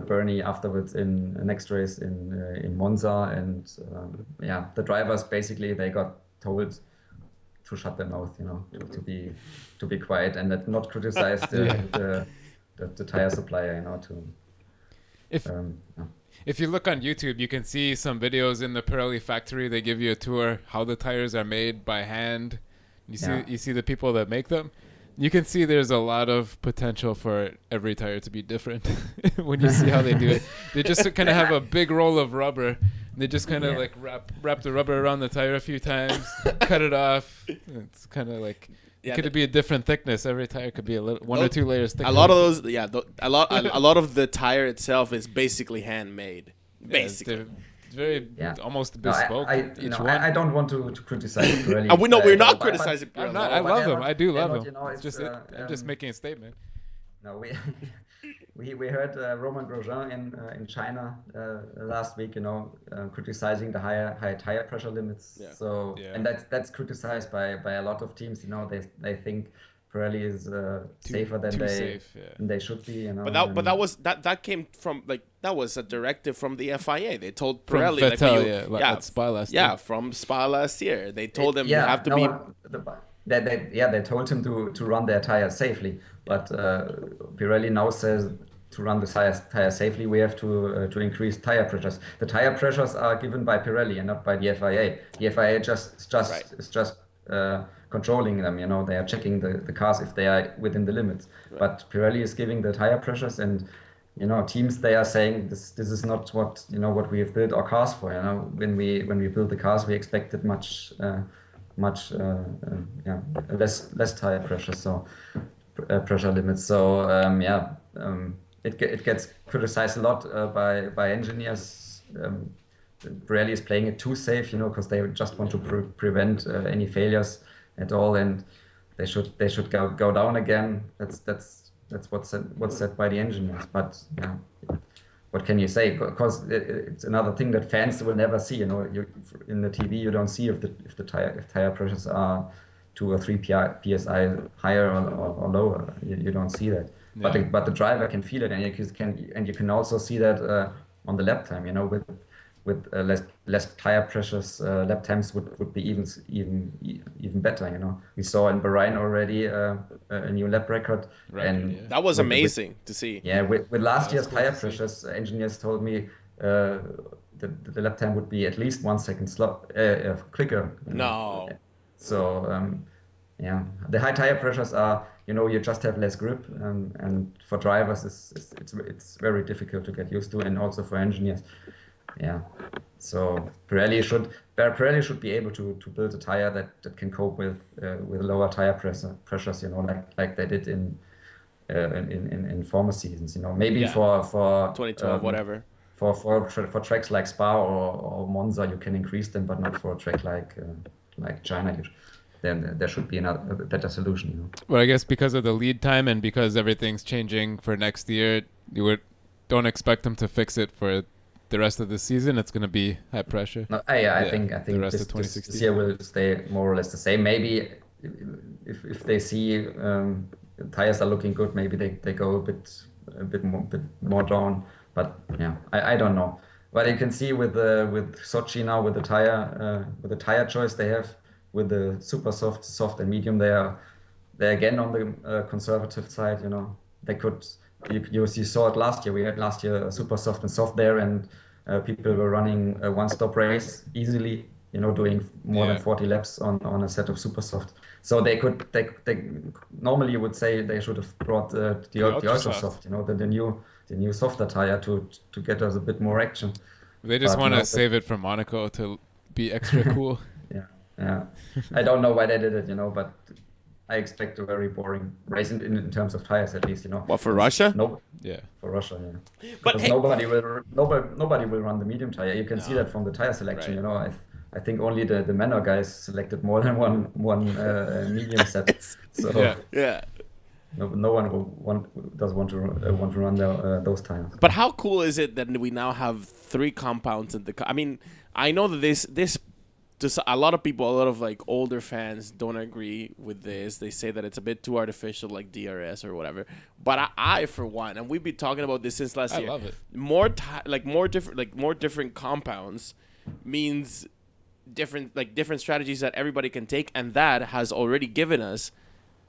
Bernie afterwards in the next race in Monza, and the drivers basically, they got told to shut their mouth, to be quiet and not criticize the tire supplier, If you look on YouTube, you can see some videos in the Pirelli factory. They give you a tour how the tires are made by hand. You see the people that make them. You can see there's a lot of potential for every tire to be different when you see how they do it. They just kind of have a big roll of rubber. They just kind of like wrap the rubber around the tire a few times, cut it off. It's kind of like it could be a different thickness. Every tire could be one or two layers thicker. A lot of those, a lot of the tire itself is basically handmade. Basically. Very almost bespoke. I don't want to criticize Pirelli. We're not criticizing Pirelli. I love them. I do love them. I'm just making a statement. No, we heard Romain Grosjean in China last week. Criticizing the high tire pressure limits. Yeah. So and that's criticized by a lot of teams. They think Pirelli is safer than they should be. But that came from that was a directive from the FIA. They told Pirelli at Spa last year. From Spa last year. They told him you have to be. They told him to run their tires safely, but Pirelli now says to run the tire safely, we have to increase tire pressures. The tire pressures are given by Pirelli and not by the FIA. The FIA is just controlling them. They are checking the cars if they are within the limits. Right. But Pirelli is giving the tire pressures, and teams, they are saying this is not what we have built our cars for. When we build the cars, we expected much less tire pressure, so pressure limits. So it gets criticized a lot by engineers. Pirelli is playing it too safe, because they just want to prevent any failures at all, and they should go down again. That's what's said by the engineers. But what can you say? Because it's another thing that fans will never see. In the TV, you don't see if tire pressures are 2 or 3 psi higher or lower. You don't see that. Yeah. But the driver can feel it, and you can also see that on the lap time. With less tire pressures, lap times would be even better. We saw in Bahrain already a new lap record, and that was amazing to see. Yeah, with last year's tire pressures, engineers told me the lap time would be at least 1 second quicker. No. So the high tire pressures are you just have less grip, and for drivers it's very difficult to get used to, and also for engineers. Yeah, so Pirelli should be able to build a tire that can cope with lower tire pressures, like they did in former seasons. Maybe for 2012, whatever. For tracks like Spa or Monza, you can increase them, but not for a track like China. Then there should be a better solution. Well, I guess because of the lead time and because everything's changing for next year, don't expect them to fix it for the rest of the season. It's going to be high pressure. No, I think the rest of 2016 this year will stay more or less the same. Maybe if they see the tires are looking good, maybe they go a bit more down. But I don't know. But you can see with Sochi now, with the tire choice they have, with the super soft and medium, they're again on the conservative side. They could. You saw it last year. We had last year super soft and soft there, and people were running a one-stop race easily. Doing more than 40 laps on a set of super soft. So they normally you would say they should have brought the ultra soft. The new softer tire to get us a bit more action. They just want to save it for Monaco to be extra cool. Yeah. I don't know why they did it, but I expect a very boring race in terms of tires, at least. What, for Russia? No. Yeah. For Russia, yeah. But nobody will run the medium tire. You can see that from the tire selection. Right. I think only the Manor guys selected more than one medium set. So yeah. No one does want to run those tires. But how cool is it that we now have 3 compounds in the car? I mean, I know that this. Just a lot of people, a lot of older fans don't agree with this. They say that it's a bit too artificial, like DRS or whatever. But I for one, and we've been talking about this since last year. I love it. More different compounds means different strategies that everybody can take, and that has already given us.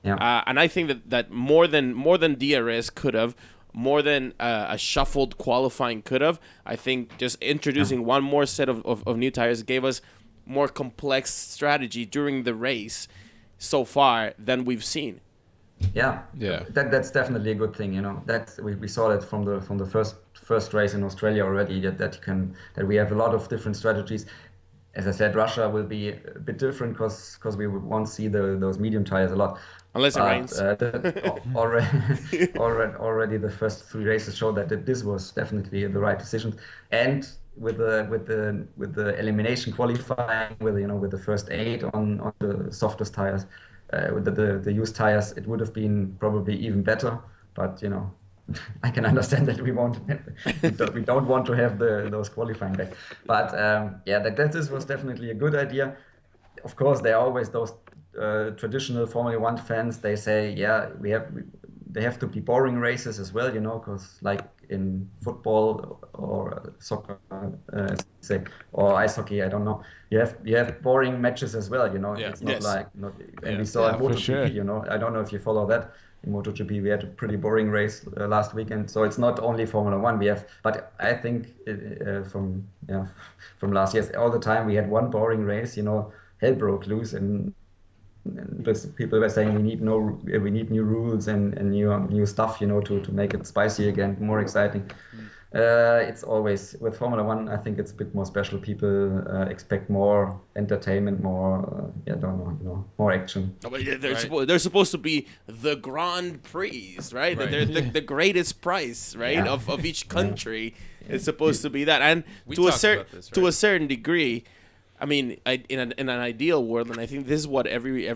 Yeah. And I think that more than DRS could have, more than a shuffled qualifying could have. I think just introducing one more set of new tires gave us more complex strategy during the race so far than we've seen. Yeah. That's definitely a good thing. That we saw that from the first race in Australia already. That we have a lot of different strategies. As I said, Russia will be a bit different because we won't see those medium tires a lot. Unless it rains. Already the first 3 races showed that this was definitely the right decision. And with the elimination qualifying, with the first 8 on the softest tires, with the used tires, it would have been probably even better. But I can understand that we don't want to have those qualifying back. But this was definitely a good idea. Of course, there are always those traditional Formula One fans. They say, they have to be boring races as well, because like in football or soccer, or ice hockey, I don't know. You have boring matches as well, It's not and we saw in MotoGP, sure. I don't know if you follow that. In MotoGP, we had a pretty boring race last weekend, so it's not only Formula One. But I think from last year, all the time we had one boring race. Hell broke loose, and people were saying we need new rules and new stuff, to make it spicy again, more exciting. It's always with Formula One. I think it's a bit more special. People expect more entertainment, more more action. They're supposed to be the Grand Prix, right? They're the greatest prize, right, of each country. It's supposed to be that, and to a certain degree. I mean, in an ideal world, and I think this is what every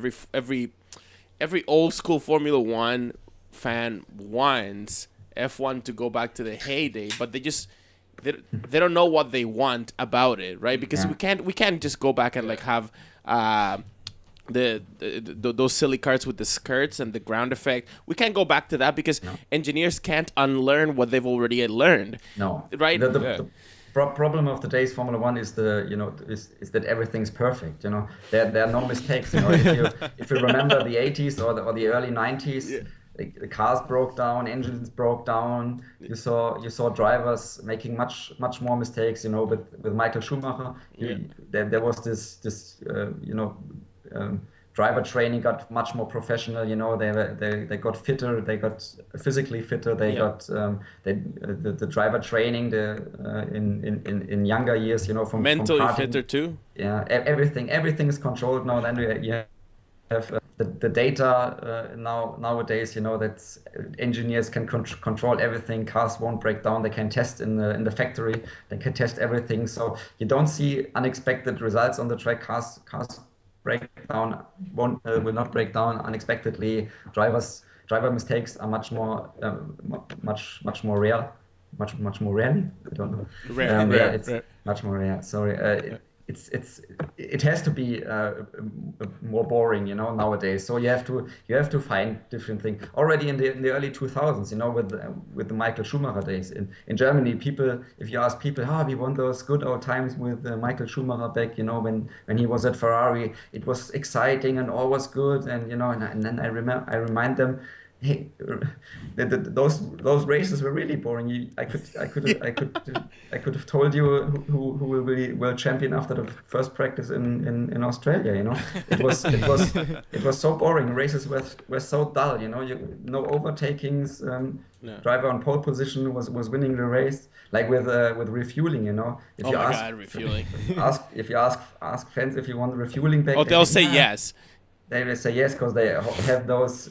old school Formula One fan wants F1 to go back to the heyday, but they don't know what they want about it, right? Because we can't just go back and have those silly cars with the skirts and the ground effect. We can't go back to that because engineers can't unlearn what they've already learned. No, right? The problem of today's Formula One is is that everything's perfect. There are no mistakes. If you remember the 80s or the early 90s, the cars broke down, engines broke down. You saw drivers making much more mistakes. With Michael Schumacher, there was this driver training got much more professional. They got fitter, they got physically fitter. They got the driver training in younger years. From mentally from fitter too. Yeah, everything is controlled now. Then you have the data nowadays. That engineers can control everything. Cars won't break down. They can test in the factory. They can test everything. So you don't see unexpected results on the track. Cars will not break down unexpectedly. Driver mistakes are much more rare. Much more rare. I don't know. Rare. Much more rare. Sorry. It has to be more boring, nowadays. So you have to find different things. Already in the early 2000s, with the Michael Schumacher days in Germany, if you ask people, we want those good old times with Michael Schumacher back, when he was at Ferrari, it was exciting and all was good, and then I remind them, hey, those races were really boring. I could have told you who will be world champion after the first practice in Australia. It was so boring. Races were so dull. No overtakings. Driver on pole position was winning the race, like with refueling. Refueling. If you ask fans if you want refueling back, they'll say yes. They will say yes because they have those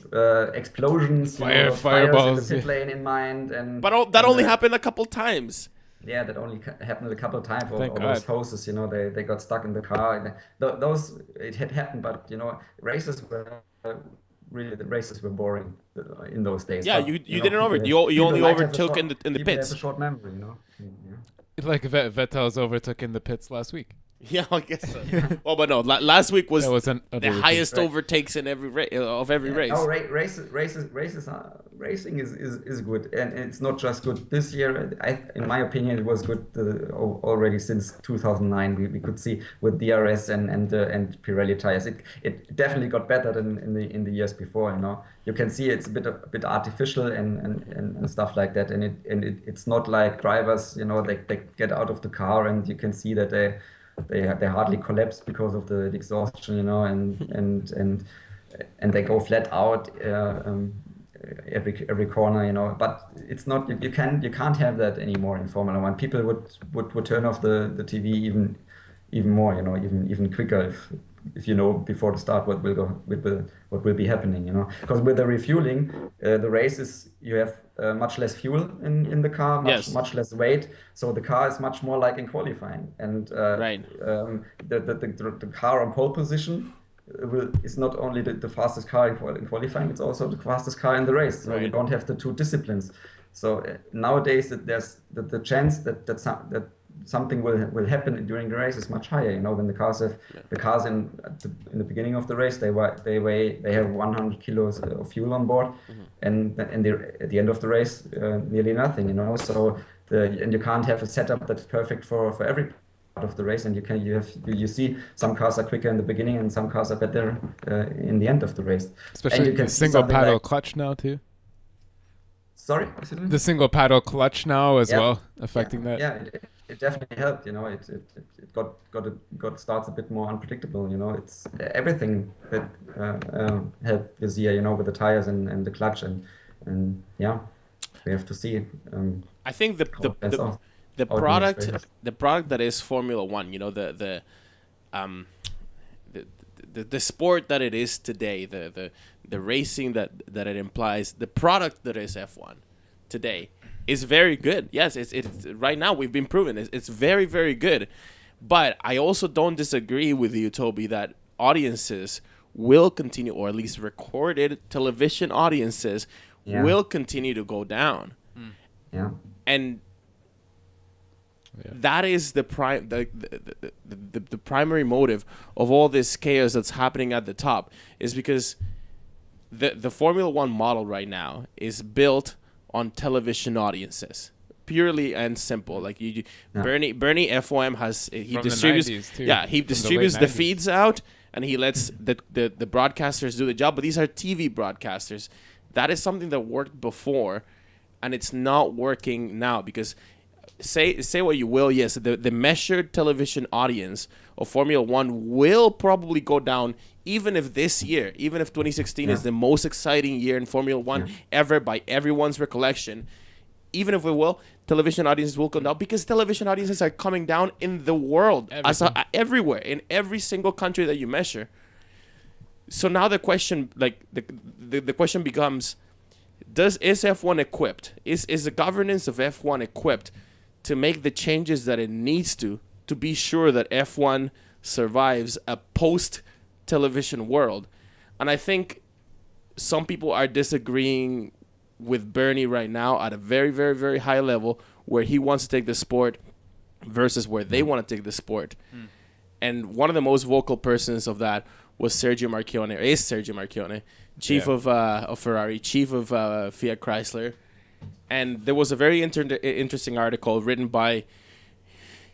explosions, fireballs in the pit lane in mind, but that only happened a couple times. Yeah, that only happened a couple of times. Or those hoses, they got stuck in the car. Those it had happened, but races were really the races were boring in those days. Yeah, but, you didn't over. You only overtook in the pits. Have a short memory, Like Vettel's overtook in the pits last week. Yeah, I guess so. Oh, but no, last week was the highest overtakes in every race. No, racing is good, and it's not just good this year. In my opinion, it was good already since 2009. We could see with DRS and Pirelli tires, it definitely got better than in the years before. You can see it's a bit artificial and stuff like that, and it's not like drivers. They get out of the car and you can see that they hardly collapse because of the exhaustion, and they go flat out every corner, But it's not you can't have that anymore in Formula One. People would turn off the TV even more, even quicker if before the start what will be happening, Because with the refueling, the races you have much less fuel in the car, much less weight, so the car is much more like in qualifying, and the car on pole position is not only the fastest car in qualifying, it's also the fastest car in the race. So you don't have the two disciplines. So nowadays there's the chance that something will happen during the race is much higher. When the cars in the beginning of the race they have 100 kilos of fuel on board, and at the end of the race nearly nothing. So and you can't have a setup that's perfect for every part of the race, and you see some cars are quicker in the beginning and some cars are better in the end of the race. Especially the single paddle clutch now too. Sorry, the single paddle clutch now as well affecting that. Yeah, it definitely helped. It got starts a bit more unpredictable. It's everything that helped this year. With the tires and the clutch and we have to see. I think the product that is Formula One, the sport that it is today, the racing that it implies, the product that is F1 today is very good. Yes, it's right now we've been proven it's very, very good. But I also don't disagree with you, Toby, that audiences will continue, or at least recorded television audiences will continue to go down. Yeah. And that is the primary motive of all this chaos that's happening at the top, is because the Formula One model right now is built on television audiences, purely and simple. Like Bernie FOM he distributes the feeds out, and he lets the broadcasters do the job. But these are TV broadcasters. That is something that worked before, and it's not working now because. Say what you will, yes, the measured television audience of Formula One will probably go down, even if 2016 is the most exciting year in Formula One ever by everyone's recollection. Even if it will, television audiences will come down because television audiences are coming down in the world, everywhere, in every single country that you measure. So now the question, the question becomes, is F1 equipped? Is the governance of F1 equipped to make the changes that it needs to be sure that F1 survives a post-television world? And I think some people are disagreeing with Bernie right now at a very, very, very high level, where he wants to take the sport versus where they want to take the sport. And one of the most vocal persons of that was Sergio Marchionne, chief of Ferrari, chief of Fiat Chrysler. And there was a very interesting article written by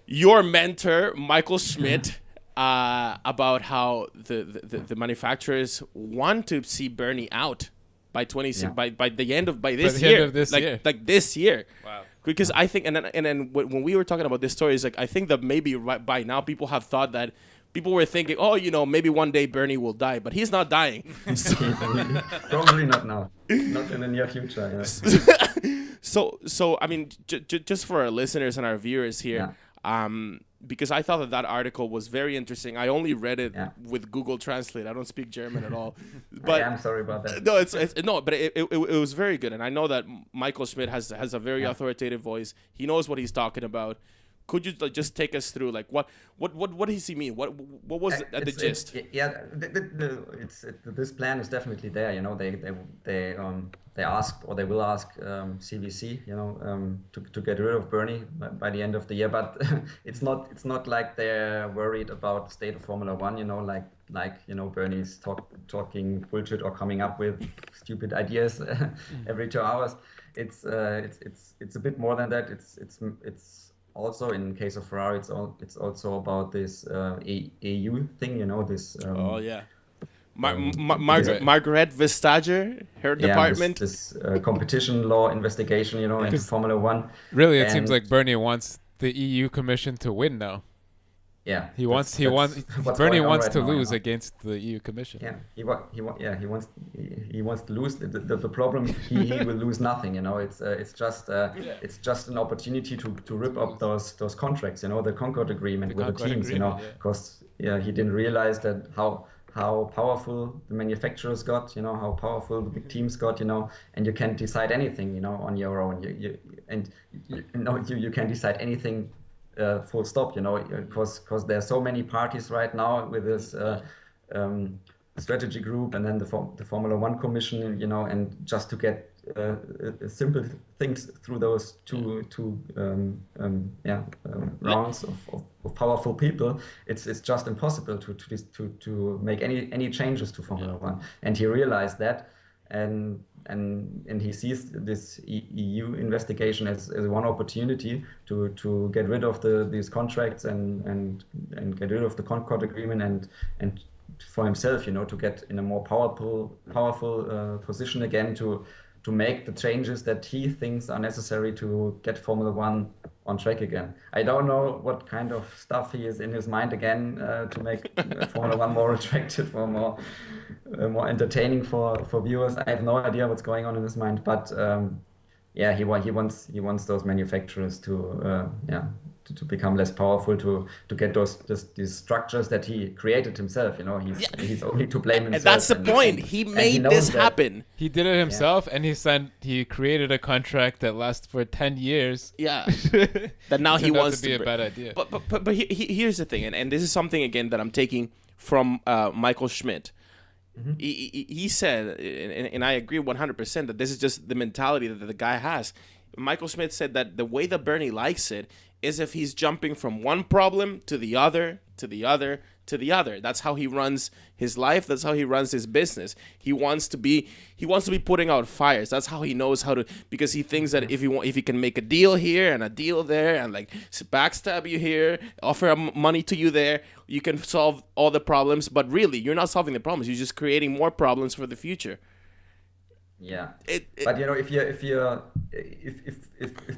your mentor, Michael Schmidt, about how the manufacturers want to see Bernie out by the end of this year. Like this year. Wow. Because I think, and then when we were talking about this story, it's like I think that maybe by now people have thought that. People were thinking, maybe one day Bernie will die, but he's not dying. Probably not now. Not in the near future. Yeah. So I mean, just for our listeners and our viewers here, because I thought that article was very interesting. I only read it with Google Translate. I don't speak German at all. But I'm sorry about that. No, but it was very good, and I know that Michael Schmidt has a very authoritative voice. He knows what he's talking about. could you just take us through like what does he mean? What was the gist? This plan is definitely there. You know, they asked, or they will ask CVC, you know, to get rid of Bernie by the end of the year. But it's not like they're worried about the state of Formula One. You know, like you know, Bernie's talking bullshit or coming up with stupid ideas every 2 hours. It's a bit more than that. It's also, in case of Ferrari, it's also about this EU thing, you know, this. Oh yeah, Margaret Vestager, her department. This competition law investigation, you know, into Formula One. Really, it seems like Bernie wants the EU Commission to win now. Yeah, Bernie wants to lose against the EU Commission. Yeah, he wants to lose. The problem, he will lose nothing. You know, it's just an opportunity to rip up those contracts. You know, the Concord Agreement with the teams. You know, because he didn't realize that how powerful the manufacturers got. You know, how powerful the big teams got. You know, and you can't decide anything. You know, on your own. You can't decide anything. Full stop, you know, because there are so many parties right now with this strategy group and then the Formula One Commission, you know, and just to get simple things through those two rounds of powerful people, it's just impossible to make any changes to Formula One, and he realized that. And he sees this EU investigation as one opportunity to get rid of these contracts and get rid of the Concord Agreement and for himself, you know, to get in a more powerful position again to make the changes that he thinks are necessary to get Formula One on track again. I don't know what kind of stuff he is in his mind again to make Formula One more attractive or more entertaining for viewers. I have no idea what's going on in his mind, but he wants those manufacturers to become less powerful, to get these structures that he created himself. You know, he's only to blame himself. And that's the point. He made this happen. He did it himself, and he created a contract that lasts for 10 years. Yeah, that now he wants to be a bad idea. But here's the thing, and this is something again that I'm taking from Michael Schmidt. Mm-hmm. He said, and I agree 100% that this is just the mentality that the guy has. Michael Schmidt said that the way that Bernie likes it is if he's jumping from one problem to the other, to the other, to the other. That's how he runs his life. That's how he runs his business. He wants to be putting out fires. That's how he knows how to, because he thinks that if he can make a deal here and a deal there and like backstab you here, offer money to you there, you can solve all the problems. But really, you're not solving the problems. You're just creating more problems for the future. Yeah, but you know, if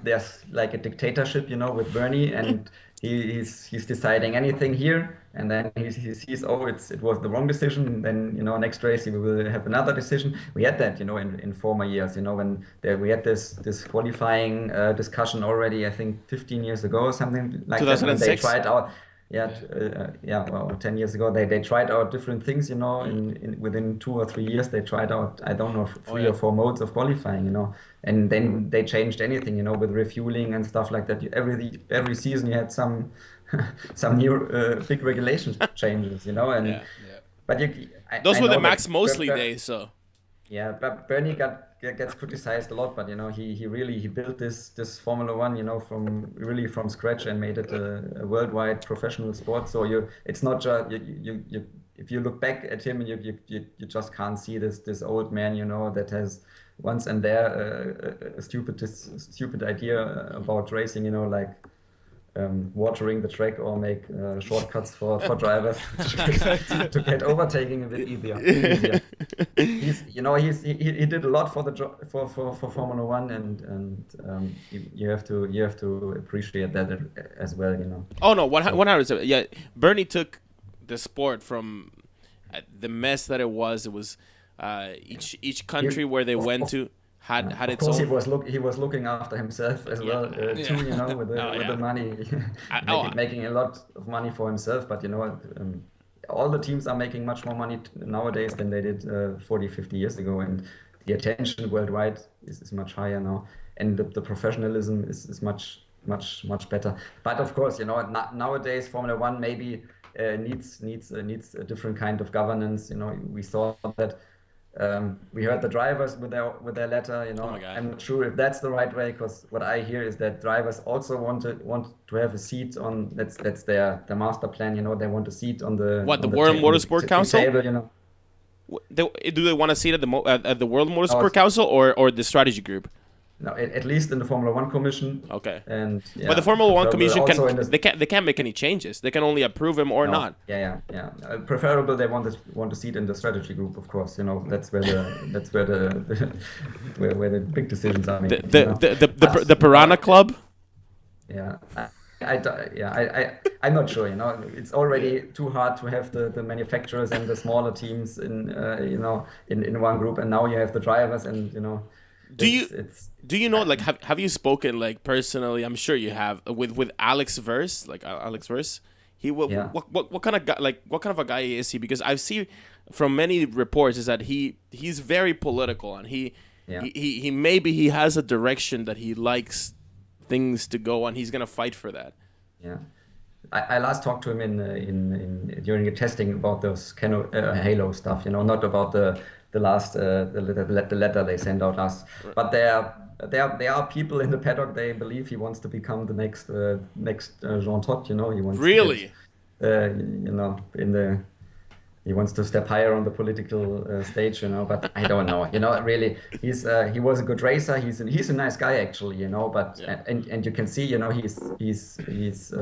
there's like a dictatorship, you know, with Bernie, and he's deciding anything here, and then he sees, it was the wrong decision, and then, you know, next race he will have another decision. We had that, you know, in former years, you know, when we had this qualifying discussion already, I think 15 years ago or something like 2006. That, when they tried out. Well, 10 years ago they tried out different things, you know. Within 2 or 3 years they tried out, I don't know, 3 or 4 modes of qualifying, you know, and then they changed anything, you know, with refueling and stuff like that. Every season you had some new big regulation changes, you know, and but those were the Max Mosley days, so. Yeah, but Bernie gets criticized a lot, but you know, he really built this Formula One, you know, from scratch and made it a worldwide professional sport. So it's not just you if you look back at him, you just can't see this old man, you know, that has once and there a stupid idea about racing, you know, like watering the track or make shortcuts for drivers to get overtaking a bit easier. He did a lot for Formula One, and you have to appreciate that as well, you know. Oh no, 100%. Yeah, Bernie took the sport from the mess that it was. It was each country where they went to had its own. Of course, he was looking after himself as well too, you know, with the money, making a lot of money for himself. But you know, all the teams are making much more money nowadays than they did 40, 50 years ago, and the attention worldwide is much higher now, and the professionalism is much much better. But of course, nowadays Formula One maybe needs a different kind of governance. We saw that. We heard the drivers with their letter. Oh my God. I'm not sure if that's the right way, because what I hear is that drivers also want to have a seat on. That's their master plan. They want a seat on the World Motorsport Council. Table, do they want a seat at the World Motorsport Council or the strategy group? No, at least in the Formula One Commission. Okay. And but the Formula One Commission they can't make any changes. They can only approve him or not. Yeah. Preferable they want a seat in the strategy group, of course. That's where the big decisions are made. The Piranha Club. Yeah. I'm not sure. It's already too hard to have the manufacturers and the smaller teams in one group, and now you have the drivers and Do you know, like, have you spoken, like, personally? I'm sure you have, with Alex Verse, like Alex Verse. What kind of guy, like, what kind of a guy is he? Because I've seen from many reports is that he's very political, and he maybe he has a direction that he likes things to go, and he's gonna fight for that. Yeah, I last talked to him in during the testing about those Halo stuff. Not about the last the letter they sent out last. Right. But there are people in the paddock. They believe he wants to become the next Jean Todt. He wants really, he wants to step higher on the political stage. But I don't know. Really, he was a good racer. He's a nice guy actually. But and you can see, he's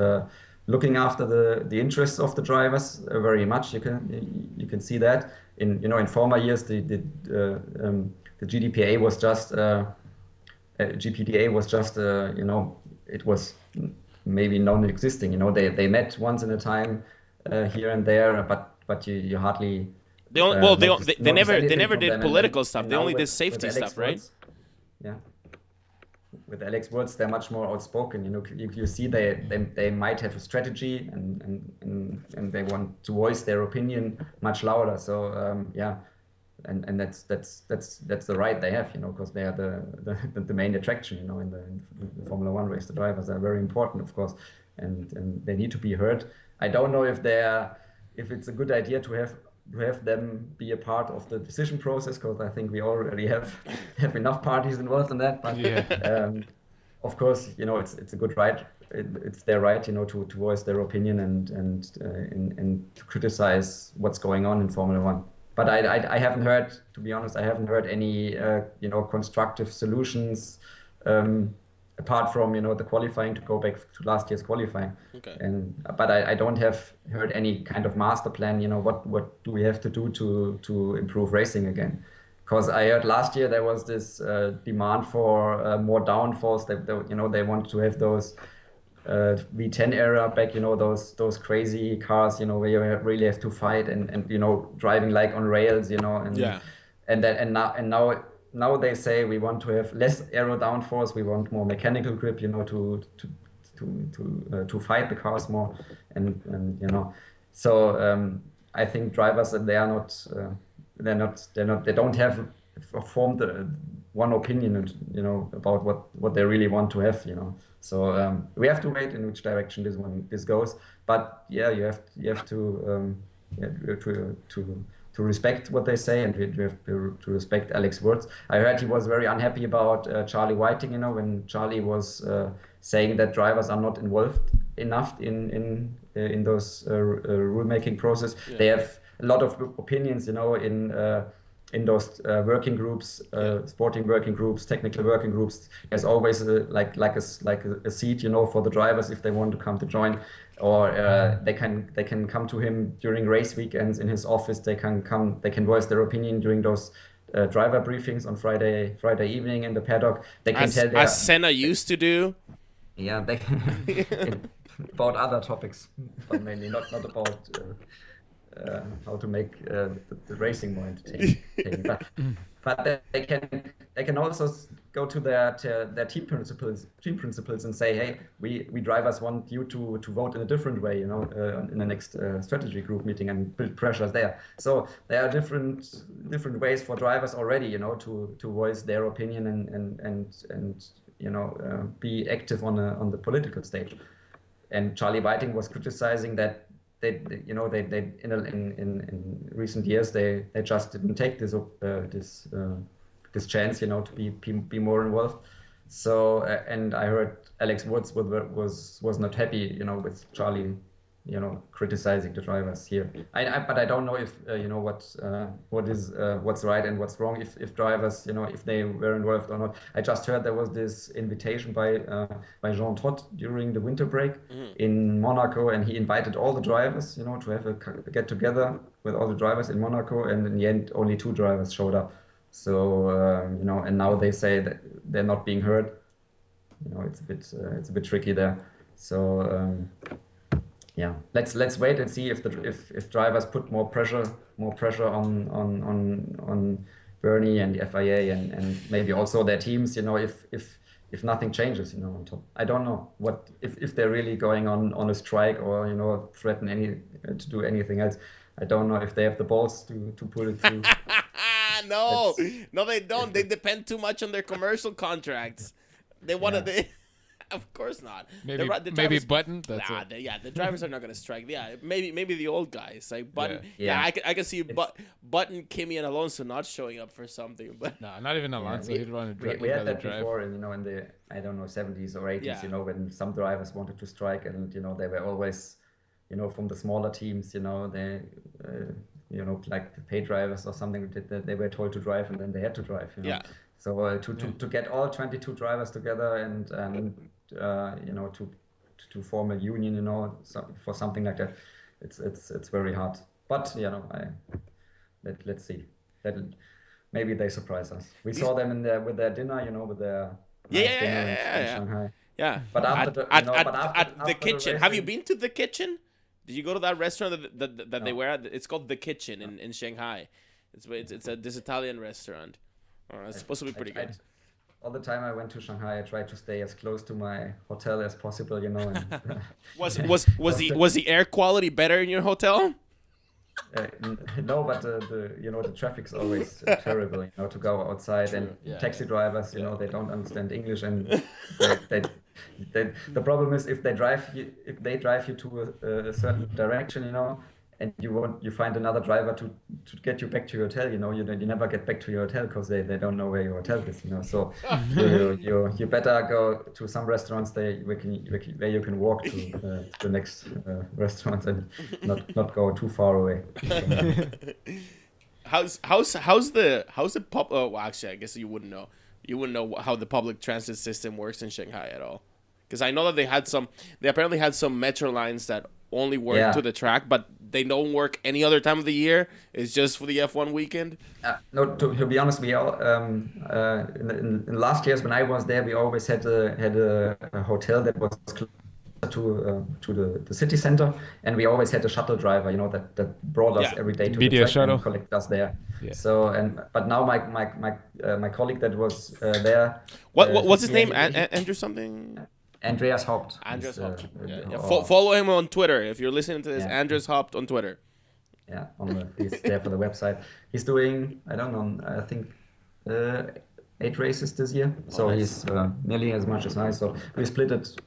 looking after the interests of the drivers very much. You can see that in former years the GDPA was just GPDA was just it was maybe non-existing. They met once in a time here and there, but you hardly. They never did political stuff. They only did safety stuff, right? Yeah. With Alex Wurz, they're much more outspoken. You see they might have a strategy and they want to voice their opinion much louder. So and that's the right they have, because they are the main attraction, in the Formula One race. The drivers are very important, of course, and they need to be heard. I don't know if it's a good idea to have them be a part of the decision process, because I think we already have enough parties involved in that. But of course, it's a good right. It's their right, to voice their opinion and to criticize what's going on in Formula One. But I haven't heard, to be honest, any constructive solutions apart from the qualifying, to go back to last year's qualifying. Okay. But I don't have heard any kind of master plan. What do we have to do to improve racing again? Because I heard last year there was this demand for more downforce. They want to have those V10 era back. Those crazy cars. Where you really have to fight and driving like on rails. Now they say we want to have less aero downforce. We want more mechanical grip. To fight the cars more, and So I think drivers, they are not. They don't have formed one opinion, about what they really want to have, So we have to wait in which direction this goes. But you have to respect what they say, and you have to respect Alex Wurz. I heard he was very unhappy about Charlie Whiting, when Charlie was saying that drivers are not involved enough in those rule-making process. Yeah. They have a lot of opinions, in those working groups, sporting working groups, technical working groups. There's always like a seat, for the drivers if they want to come to join, or they can come to him during race weekends in his office. They can voice their opinion during those driver briefings on Friday evening in the paddock. They can tell as Senna used to do. Yeah, they about other topics, but mainly not about how to make the racing more entertaining. But they can also go to their team principals and say, hey, we drivers want you to vote in a different way, in the next strategy group meeting, and build pressure there. So there are different ways for drivers already, to voice their opinion and be active on the political stage. And Charlie Whiting was criticizing that they in recent years they just didn't take this chance, to be more involved. So and I heard Alex Woods was not happy, with Charlie, criticizing the drivers here. But I don't know if what's right and what's wrong, if drivers, if they were involved or not. I just heard there was this invitation by Jean Todt during the winter break in Monaco, and he invited all the drivers, to have a get together with all the drivers in Monaco, and in the end only 2 drivers showed up. So and now they say that they're not being heard. It's a bit tricky there. So. Yeah, let's wait and see if drivers put more pressure on Bernie and the FIA and maybe also their teams. If nothing changes, on top. I don't know what if they're really going on a strike or threaten to do anything else. I don't know if they have the balls to pull it through. No, they don't. They depend too much on their commercial contracts. They want to. Of course not. Maybe Button. That's it. The drivers are not going to strike. Yeah, maybe the old guys like Button. Yeah, I can see Button, Kimi, and Alonso not showing up for something. But no, not even Alonso. He'd want to drive. We had that before, in the 70s or 80s. When some drivers wanted to strike, and they were always, from the smaller teams. They like the pay drivers or something that they were told to drive, and then they had to drive. Yeah. So to get all 22 drivers together and to form a union, for something like that, it's very hard. But let's see. Maybe they surprise us. We saw them with their dinner, with their dinner in Shanghai. Yeah. But after at the kitchen, have you been to the kitchen? Did you go to that restaurant that they were at? It's called the Kitchen in Shanghai. It's this Italian restaurant. It's supposed to be pretty good. All the time I went to Shanghai, I tried to stay as close to my hotel as possible, And, was the air quality better in your hotel? No, but the traffic's always terrible. To go outside, and taxi drivers, they don't understand English, and the problem is if they drive you to a certain direction, and you find another driver to get you back to your hotel, you never get back to your hotel because they don't know where your hotel is, So you better go to some restaurants where you can walk to the next restaurant and not go too far away. How's the pub? Oh, well, actually, I guess you wouldn't know. You wouldn't know how the public transit system works in Shanghai at all, because I know that they apparently had some metro lines that only work to the track, but they don't work any other time of the year. It's just for the F1 weekend. No, to be honest, we all in last years when I was there, we always had a hotel that was close to the city center, and we always had a shuttle driver, that brought us every day to the track shuttle. And collect us there. Yeah. So but now my colleague that was there. What's his name? Andrew something. Andreas Haupt. Andreas Haupt. Follow him on Twitter. If you're listening to this, Andreas Haupt on Twitter. Yeah, he's there for the website. He's doing, I don't know, I think 8 races this year. So nice. He's nearly as much as I. So we split it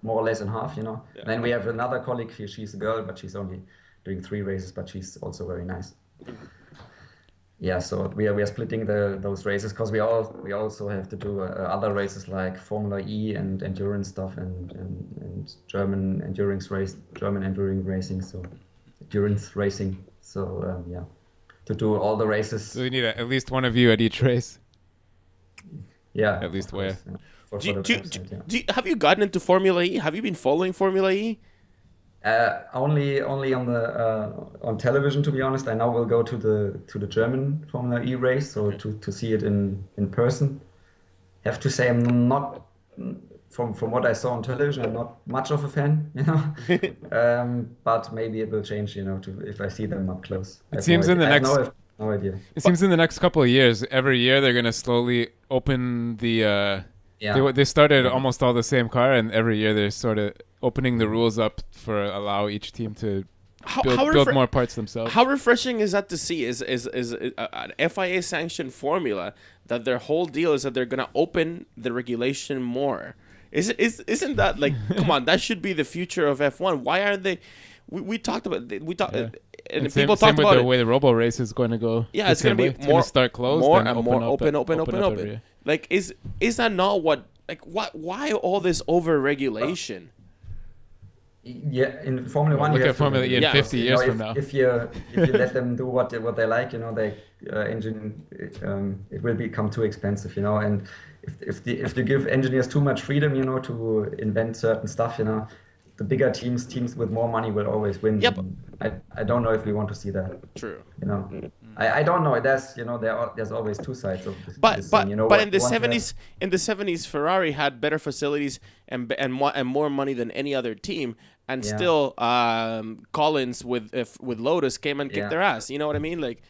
more or less in half, Yeah. Then we have another colleague here. She's a girl, but she's only doing 3 races, but she's also very nice. Yeah, so we are splitting those races because we also have to do other races like Formula E and endurance stuff and German endurance racing. So endurance racing. So to do all the races. So we need at least one of you at each race. Yeah, at least where. Have you gotten into Formula E? Have you been following Formula E? Only on television, to be honest. I now will go to the German Formula E race, so to see it in person. Have to say I'm not from what I saw on television. I'm not much of a fan, but maybe it will change, if I see them up close. It seems in the next. No idea. It seems in the next couple of years, every year they're gonna slowly open the. They started almost all the same car, and every year they're sort of opening the rules up for allow each team to build more parts themselves. How refreshing is that to see? Is an FIA sanctioned formula that their whole deal is that they're gonna open the regulation more? Isn't that like come on? That should be the future of F1. Why aren't they? We talked about and people talked about the way the robo race is going to go. Yeah, it's going to be more start closed, more and more open. Like is that not what? Like why all this over regulation? Yeah, in Formula One, look at Formula E in 50 years from now. If you let them do what they like, they engine it will become too expensive, and if you give engineers too much freedom, to invent certain stuff, the bigger teams with more money will always win. Yep. I don't know if we want to see that. True. I don't know. There's always two sides of this. But thing, in the 70s, Ferrari had better facilities and more money than any other team, and still Collins with Lotus came and kicked their ass. You know what I mean? Like.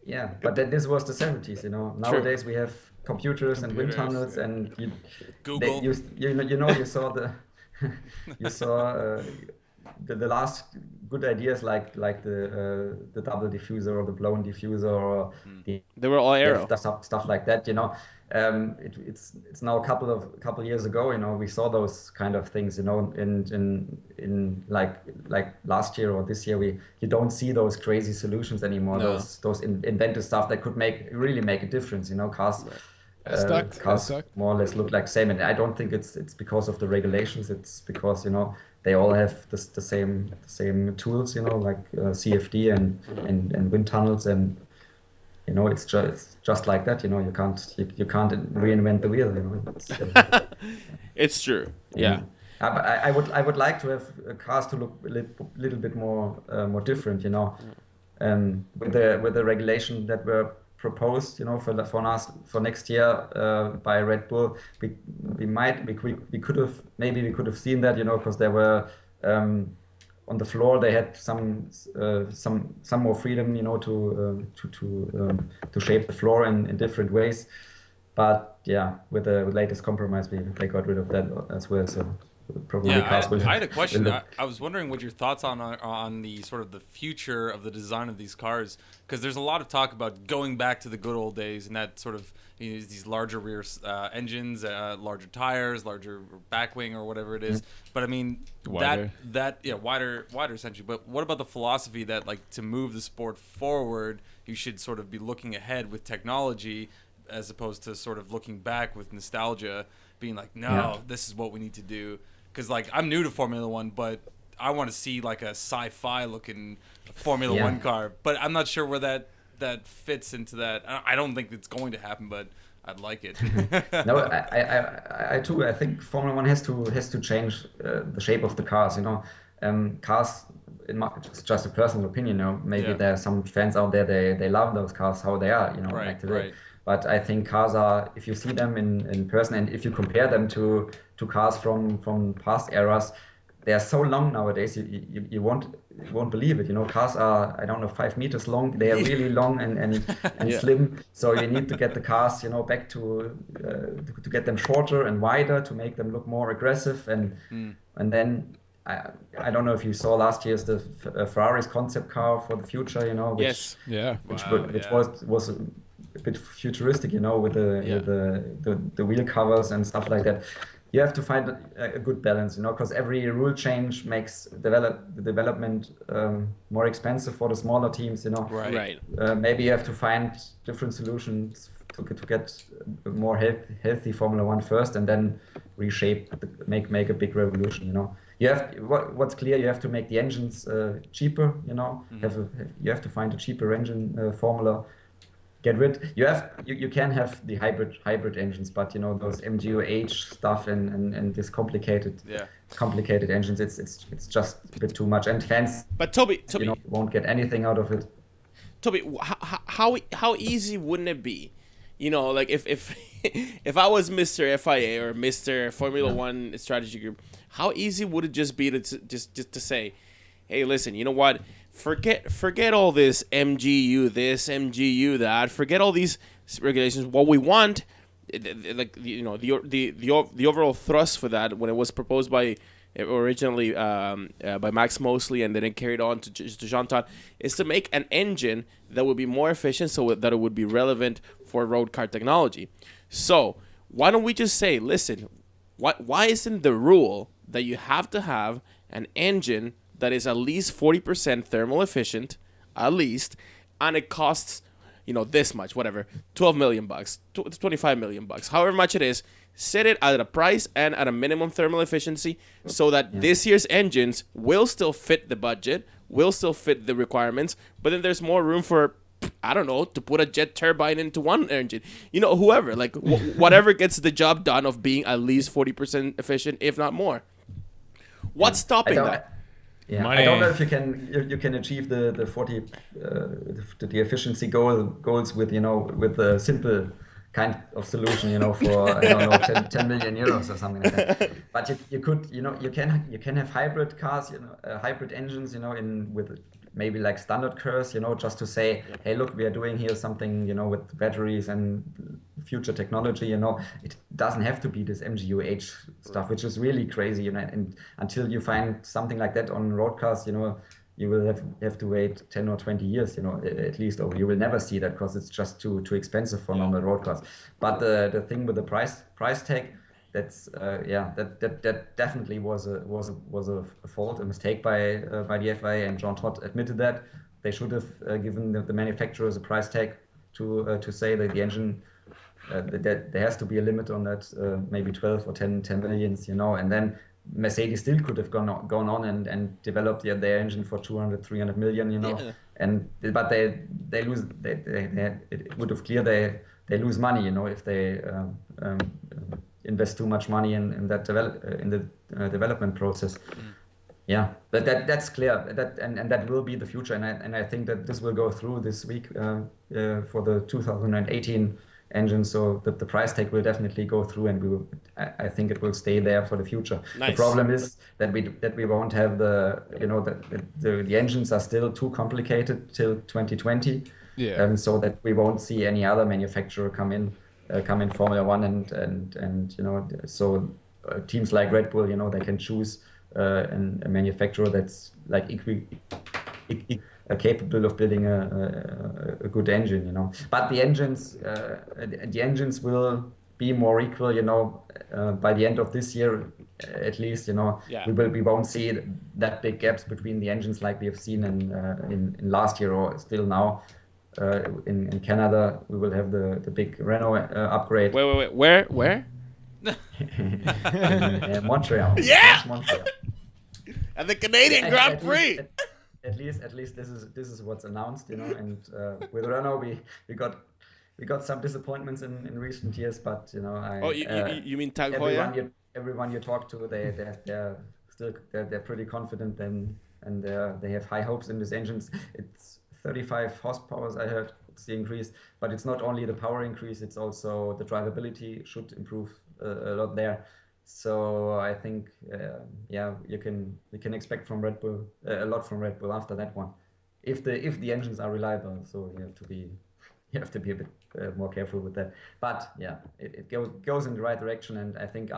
Yeah, but this was the 70s. Nowadays we have computers and wind tunnels and Google. You saw the. You saw the last good ideas like the double diffuser or the blown diffuser or they were all aero stuff like that. It's now a couple years ago. We saw those kind of things. In like last year or this year, you don't see those crazy solutions anymore. No. Those inventive stuff that could really make a difference. Cars. Cars more or less look like same, and I don't think it's because of the regulations. It's because they all have the same tools, like CFD and wind tunnels, and it's just like that. You can't reinvent the wheel. It's true. Yeah. I would like to have cars to look a little bit more different. With the regulation that were proposed, for next year by Red Bull, we could have seen that, because there were on the floor they had some more freedom, to shape the floor in different ways. But with the latest compromise, they got rid of that as well. So probably cars will. I had a question. I was wondering what your thoughts on the sort of the future of the design of these cars, because there's a lot of talk about going back to the good old days and that sort of these larger rear engines, larger tires, larger back wing or whatever it is. But I mean wider essentially. But what about the philosophy that like to move the sport forward, you should sort of be looking ahead with technology as opposed to sort of looking back with nostalgia, being like, this is what we need to do. Because like I'm new to Formula One, but I want to see like a sci-fi looking Formula One car. But I'm not sure where that fits into that. I don't think it's going to happen, but I'd like it. No, I too. I think Formula One has to change the shape of the cars. Cars. It's just a personal opinion. Maybe there are some fans out there they love those cars how they are. Like today. Right. But I think cars are, if you see them in person and if you compare them to cars from past eras, they are so long nowadays. You won't believe it. Cars are, I don't know, 5 meters long. They are really long and slim. So you need to get the cars, back to get them shorter and wider to make them look more aggressive. And then I don't know if you saw last year's the Ferrari's concept car for the future. Which was a bit futuristic, with the wheel covers and stuff like that. You have to find a good balance, because every rule change makes the development more expensive for the smaller teams, Right. Maybe you have to find different solutions to get a more healthy Formula One first, and then reshape, make a big revolution, You have what's clear. You have to make the engines cheaper, You have to find a cheaper engine formula. You can have the hybrid engines, but those MGOH stuff and this complicated engines, it's just a bit too much, and fans Toby won't get anything out of it. Toby, how easy wouldn't it be? Like if I was Mr. FIA or Mr. Formula One Strategy Group, how easy would it just be to just to say, hey, listen, you know what? Forget all this MGU this, MGU that. Forget all these regulations. What we want, the overall thrust for that when it was proposed by originally by Max Mosley, and then it carried on to Jean Todt, is to make an engine that would be more efficient, so that it would be relevant for road car technology. So why don't we just say, listen, why isn't the rule that you have to have an engine that is at least 40% thermal efficient, at least, and it costs, this much, whatever, $12 million, $25 million, however much it is, set it at a price and at a minimum thermal efficiency, so that this year's engines will still fit the budget, will still fit the requirements, but then there's more room for, I don't know, to put a jet turbine into one engine. Whoever, like whatever gets the job done of being at least 40% efficient, if not more. What's stopping that? Yeah, I don't know if you can achieve the 40 the efficiency goals with with a simple kind of solution, for I don't know 10 million euros or something like that. But you could you can have hybrid cars, hybrid engines, with maybe like standard curves, just to say, hey, look, we are doing here something, with batteries and future technology, it doesn't have to be this MGUH stuff, which is really crazy, and until you find something like that on road cars, you will have to wait 10 or 20 years, at least, or you will never see that because it's just too expensive for normal road cars. But the thing with the price tag, that's that definitely was a fault, a mistake by the FIA, and Jean Todt admitted that. They should have given the manufacturers a price tag to say that the engine that there has to be a limit on that, maybe 12 or 10 millions, and then Mercedes still could have gone on and developed their engine for 200-300 million, but they lose. It would have clear they lose money, if they invest too much money in that development process. Yeah, but that's clear. And that will be the future. And I think that this will go through this week for the 2018 engine. So the price tag will definitely go through, and I think it will stay there for the future. Nice. The problem is that we won't have the engines are still too complicated till 2020. Yeah. So that we won't see any other manufacturer come in Formula One, and so teams like Red Bull, they can choose a manufacturer that's like capable of building a good engine, But the engines will be more equal, by the end of this year, at least, we won't see that big gaps between the engines like we have seen in last year or still now. In Canada, we will have the big Renault upgrade. Wait, where? in Montreal. Yeah. Montreal. And the Canadian Grand Prix. At least this is what's announced, and with Renault we got some disappointments in recent years, but you mean Tag Heuer? Everyone you talk to, they're pretty confident, and they have high hopes in these engines. It's 35 horsepower, I heard, it's the increase, but it's not only the power increase, it's also the drivability should improve a lot there. So I think you can expect from Red Bull a lot from Red Bull after that one, if the engines are reliable. So you have to be a bit more careful with that. But it goes in the right direction, and I think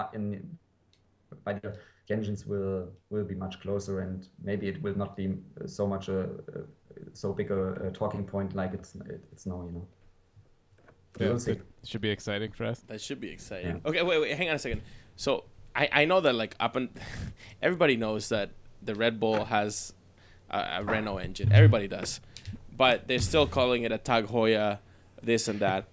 by the engines will be much closer, and maybe it will not be so much so big a talking point like it's now. We'll see. It should be exciting for us. That should be exciting. Yeah. Okay, wait, hang on a second. So I know that everybody knows that the Red Bull has a Renault engine. Everybody does, but they're still calling it a Tag Heuer, this and that.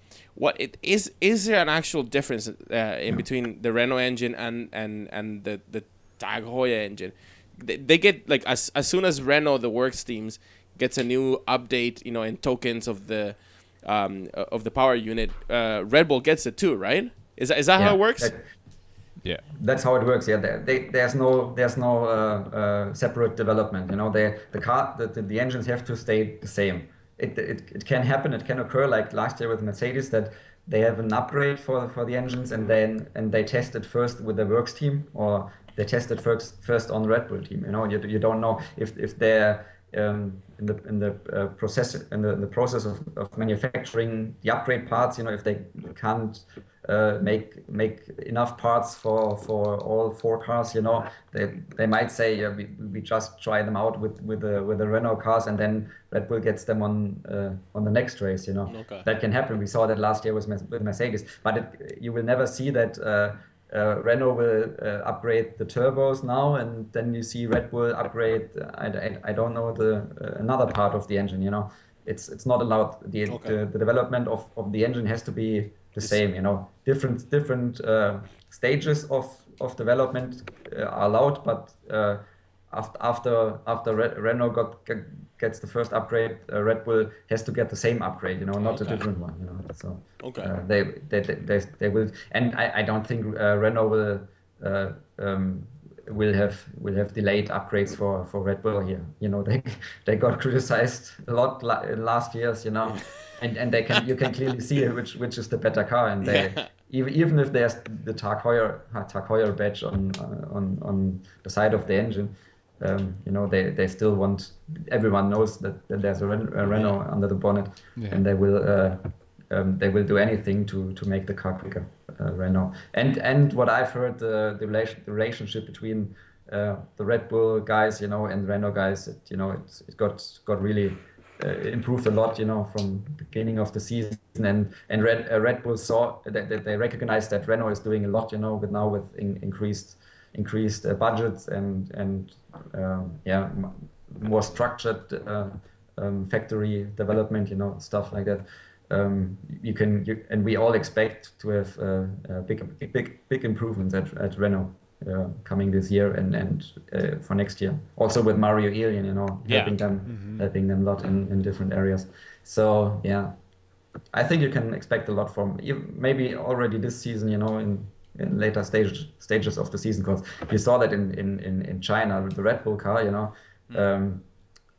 Is there an actual difference in between the Renault engine and the Tag Heuer engine? They get as soon as Renault, the works teams, gets a new update, in tokens of the power unit, Red Bull gets it too, right? Is that how it works? Yeah, that's how it works. Yeah, there's no separate development. The engines have to stay the same. It can happen. It can occur like last year with Mercedes, that they have an upgrade for the engines, and they test it first with the works team, or they test it first on the Red Bull team. You don't know if the process of manufacturing the upgrade parts, if they can't make enough parts for all 4 cars, they might say, yeah, we just try them out with the Renault cars, and then Red Bull gets them on the next race. Okay. That can happen. We saw that last year with Mercedes, but you will never see that. Renault will upgrade the turbos now, and then you see Red Bull upgrade. I don't know another part of the engine. It's not allowed. The development of the engine has to be the same. Different stages of development are allowed, but after Renault gets the first upgrade, Red Bull has to get the same upgrade, not a different one, So they will, and I don't think Renault will have delayed upgrades for Red Bull here. They got criticized a lot in last years, and you can clearly see which is the better car, and even if there's the Tag Heuer badge on the side of the engine. They still want. Everyone knows that there's a Renault under the bonnet, and they will do anything to make the car quicker. Renault, and what I've heard, the relationship between the Red Bull guys, and Renault guys, it got really improved a lot, from the beginning of the season, and Red Bull saw that they recognized that Renault is doing a lot, with increased budgets and more structured factory development, stuff like that. And we all expect to have big improvements at Renault coming this year and for next year. Also with Mario Ilian, helping them a lot in different areas. So I think you can expect a lot from maybe already this season, in later stages of the season, because you saw that in China with the Red Bull car,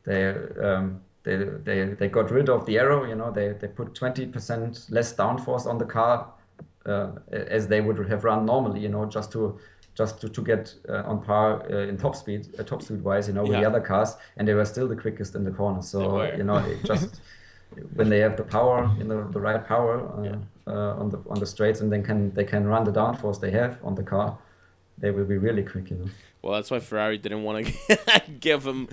they got rid of the aero, they put 20% less downforce on the car as they would have run normally, just to get on par in top speed wise, with the other cars, and they were still the quickest in the corner. So it just when they have the power, the right power on the straights, and then they can run the downforce they have on the car, they will be really quick. Well, that's why Ferrari didn't want to give him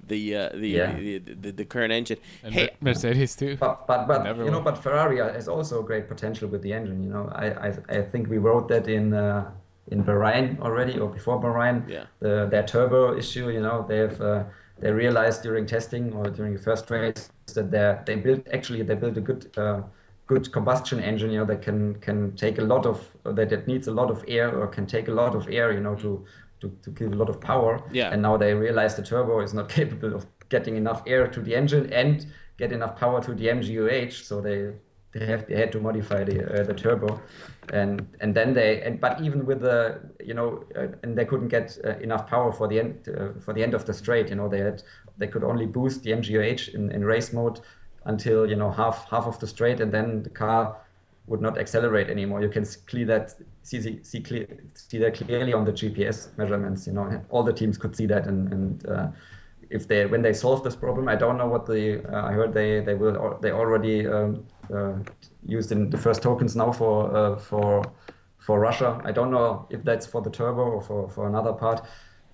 the current engine. And Mercedes too. But Ferrari has also great potential with the engine. I think we wrote that in Bahrain already, or before Bahrain. Yeah. Their turbo issue. They realized during testing or during the first race that they built a good combustion engine, that can take a lot of that it needs a lot of air, or can take a lot of air, to give a lot of power. Yeah. And now they realize the turbo is not capable of getting enough air to the engine and get enough power to the MGU-H, so they had to modify the turbo, and then but even with the and they couldn't get enough power for the end of the straight. They could only boost the MGU-H in race mode until half of the straight, and then the car would not accelerate anymore. You can see that clearly on the GPS measurements. All the teams could see that, and when they solve this problem, I don't know what I heard they already used in the first tokens now for Russia. I don't know if that's for the turbo or for another part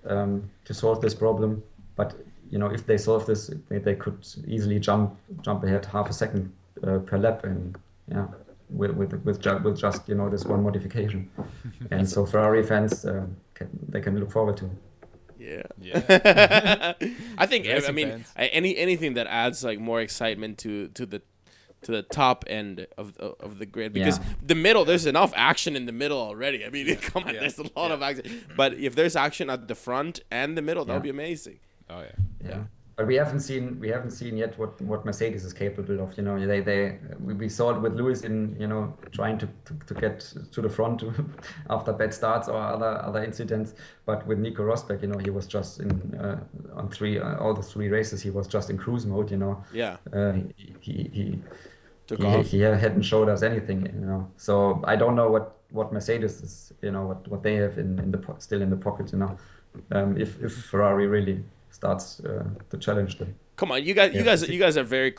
to solve this problem, but if they solve this, they could easily jump ahead half a second per lap, and with just this one modification. And so Ferrari fans can look forward to it. Yeah. I think anything that adds like more excitement to the top end of the grid, because the middle, there's enough action in the middle already. I mean, come on, there's a lot of action. But if there's action at the front and the middle, that would be amazing. Oh yeah. But we haven't seen yet what Mercedes is capable of. We saw it with Lewis in trying to get to the front after bad starts or other incidents. But with Nico Rosberg, he was just on all the 3 races, he was just in cruise mode. Yeah. He took off. He hadn't showed us anything. So I don't know what Mercedes is. What they have still in the pocket. If Ferrari really starts to challenge them. Come on, you guys are very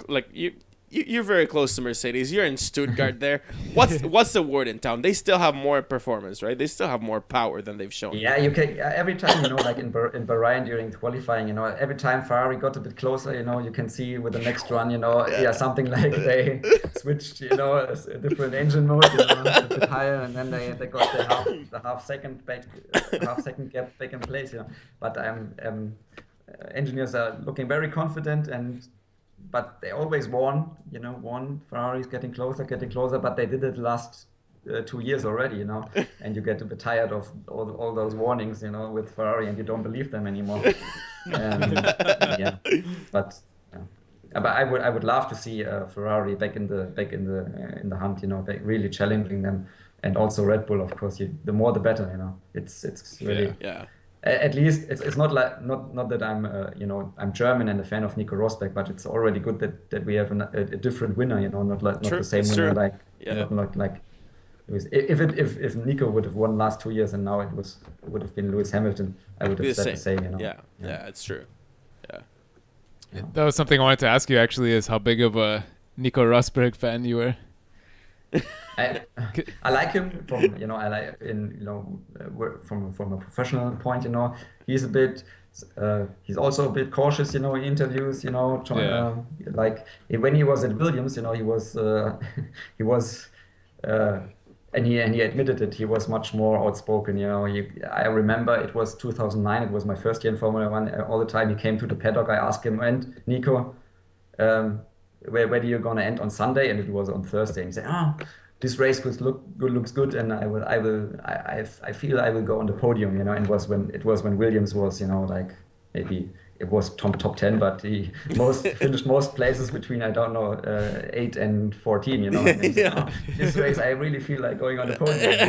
you're very close to Mercedes. You're in Stuttgart there. What's the word in town? They still have more performance, right? They still have more power than they've shown. Yeah, you can every time, like in Bahrain during qualifying, every time Ferrari got a bit closer, you can see with the next run, something like they switched, a different engine mode, a bit higher, and then they got the half second gap back in place, But engineers are looking very confident but they always warn, Ferrari's getting closer, but they did it last 2 years already, and you get a bit tired of all those warnings, with Ferrari, and you don't believe them anymore. But I would love to see Ferrari back in the hunt, really challenging them, and also Red Bull, of course. The more the better, It's really. Yeah. At least it's not like not that I'm I'm German and a fan of Nico Rosberg, but it's already good that we have a different winner, not the same winner not like if Nico would have won last 2 years and now it would have been Lewis Hamilton, I would have said the same. Yeah, it's true. Yeah. That was something I wanted to ask you actually, is how big of a Nico Rosberg fan you were. I like him from from a professional point. He's a bit he's also a bit cautious. In interviews. Like when he was at Williams, he was and he admitted it. He was much more outspoken. I remember it was 2009. It was my first year in Formula One. All the time he came to the paddock, I asked him, "And Nico, where are you gonna end on Sunday?" And it was on Thursday. And he said, this race looks good, and I feel I will go on the podium, And it was when Williams was, like maybe it was top 10, but he finished most places between 8 and 14, And this race I really feel like going on the podium,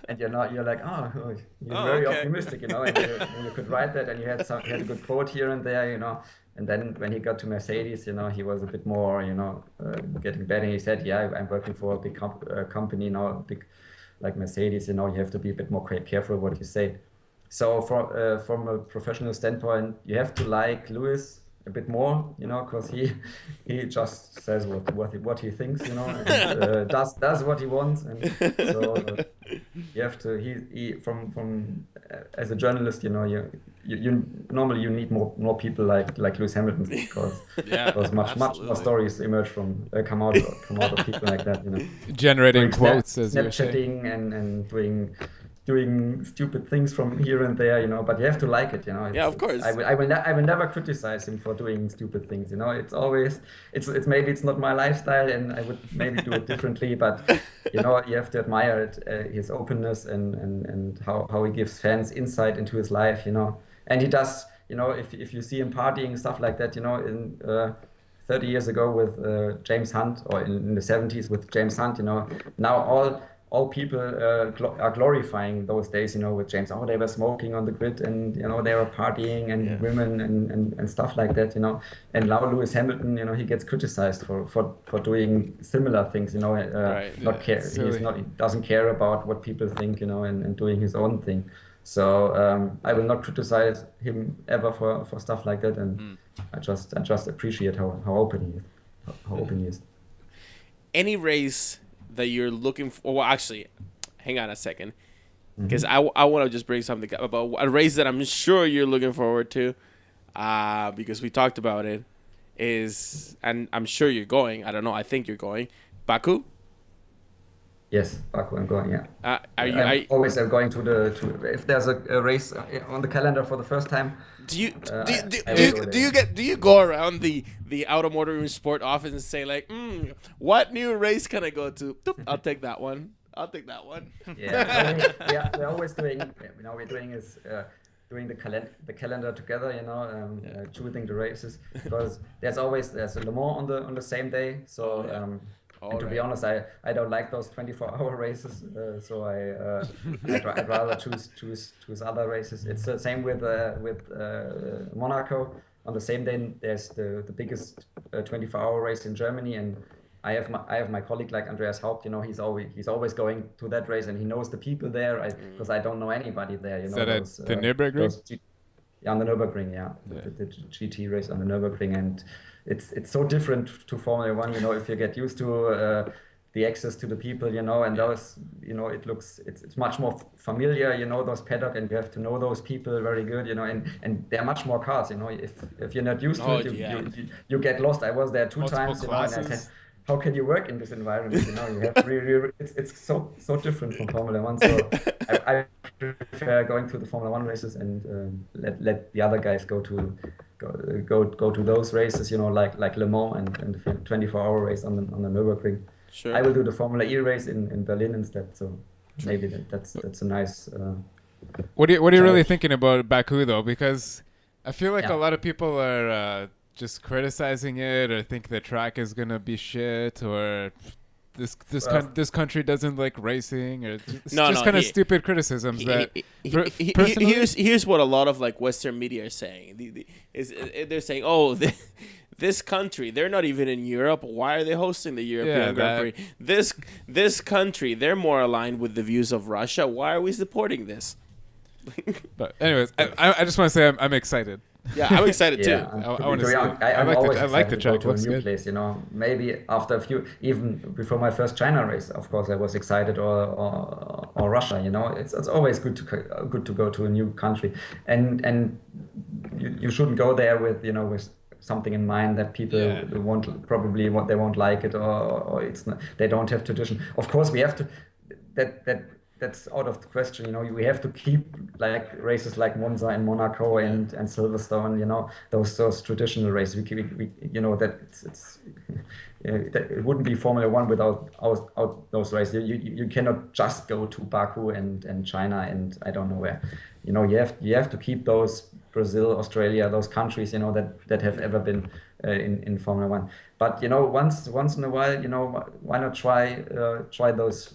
and you're like you're very optimistic, and you could write that, and you had a good quote here and there, And then when he got to Mercedes, he was a bit more, getting better. He said, I'm working for a big company now, big like Mercedes, you have to be a bit more careful what you say. So from a professional standpoint, you have to like Lewis a bit more, because he just says what he thinks, and does what he wants, and so you have to. He from as a journalist, you normally you need more people like Lewis Hamilton, because much more stories emerge from come out of people like that, generating quotes, as you're saying, and doing stupid things from here and there, but you have to like it, of course. I will never criticize him for doing stupid things, It's always, it's maybe it's not my lifestyle, and I would maybe do it differently, but you have to admire it, his openness and how he gives fans insight into his life, and he does, if you see him partying, stuff like that, in 30 years ago with James Hunt, or in the 70s with James Hunt, now all people are glorifying those days, with James. They were smoking on the grid, and they were partying, and women and stuff like that, And now Lewis Hamilton, he gets criticized for doing similar things, He doesn't care about what people think, and doing his own thing. So I will not criticize him ever for stuff like that, and I just appreciate how open he is. Any race that you're looking for? Well, actually, hang on a second, because I want to just bring something up about a race that I'm sure you're looking forward to, because we talked about it, and I'm sure you're going. I don't know. I think you're going. Baku? Yes, Baku, I'm going. Yeah. I'm always going to if there's a race on the calendar for the first time. Do you go around the Auto-Motor-Und-Sport office and say like, what new race can I go to? I'll take that one. Yeah, we're always doing. We're doing is doing the calendar together. Choosing the races, because there's Le Mans on the same day. So. And to be honest, I don't like those 24-hour races, so I'd rather choose other races. It's the same with Monaco. On the same day, there's the biggest 24-hour race in Germany, and I have my colleague like Andreas Haupt. He's always going to that race, and he knows the people there, because I don't know anybody there. Is that at the Nürburgring? Yeah, on the Nürburgring, the GT race on the Nürburgring, and it's so different to Formula One. If you get used to the access to the people, and those, it's much more familiar, those paddock, and you have to know those people very good, and there are much more cars, if you're not used to it, you get lost. I was there two times, and I said, how can you work in this environment? You have really it's so different from Formula One. So I prefer going to the Formula One races and let the other guys go to those races, like Le Mans and the 24-hour race on the Nürburgring. Sure. I will do the Formula E race in Berlin instead. So maybe that's a nice. What are you really thinking about Baku though? Because I feel like a lot of people are just criticizing it, or think the track is gonna be shit, or this country doesn't like racing, or just kind of stupid criticisms. Here's what a lot of like Western media are saying. They're saying, oh, this country, they're not even in Europe. Why are they hosting the European Grand Prix? This country, they're more aligned with the views of Russia. Why are we supporting this? But anyways, I just want to say I'm excited. Yeah, I'm excited too. I want to see it. I like the track. To a new place, Maybe after a few, even before my first China race, of course, I was excited, or Russia. It's always good to go to a new country, and you shouldn't go there with with something in mind that people won't like it, or it's not, they don't have tradition. Of course, we have to that's out of the question. We have to keep like races like Monza and Monaco and Silverstone. Those traditional races. We that it's that it wouldn't be Formula One without those races. You cannot just go to Baku and China and I don't know where. You have to keep those Brazil, Australia, those countries that have ever been in Formula One. But once in a while, why not try those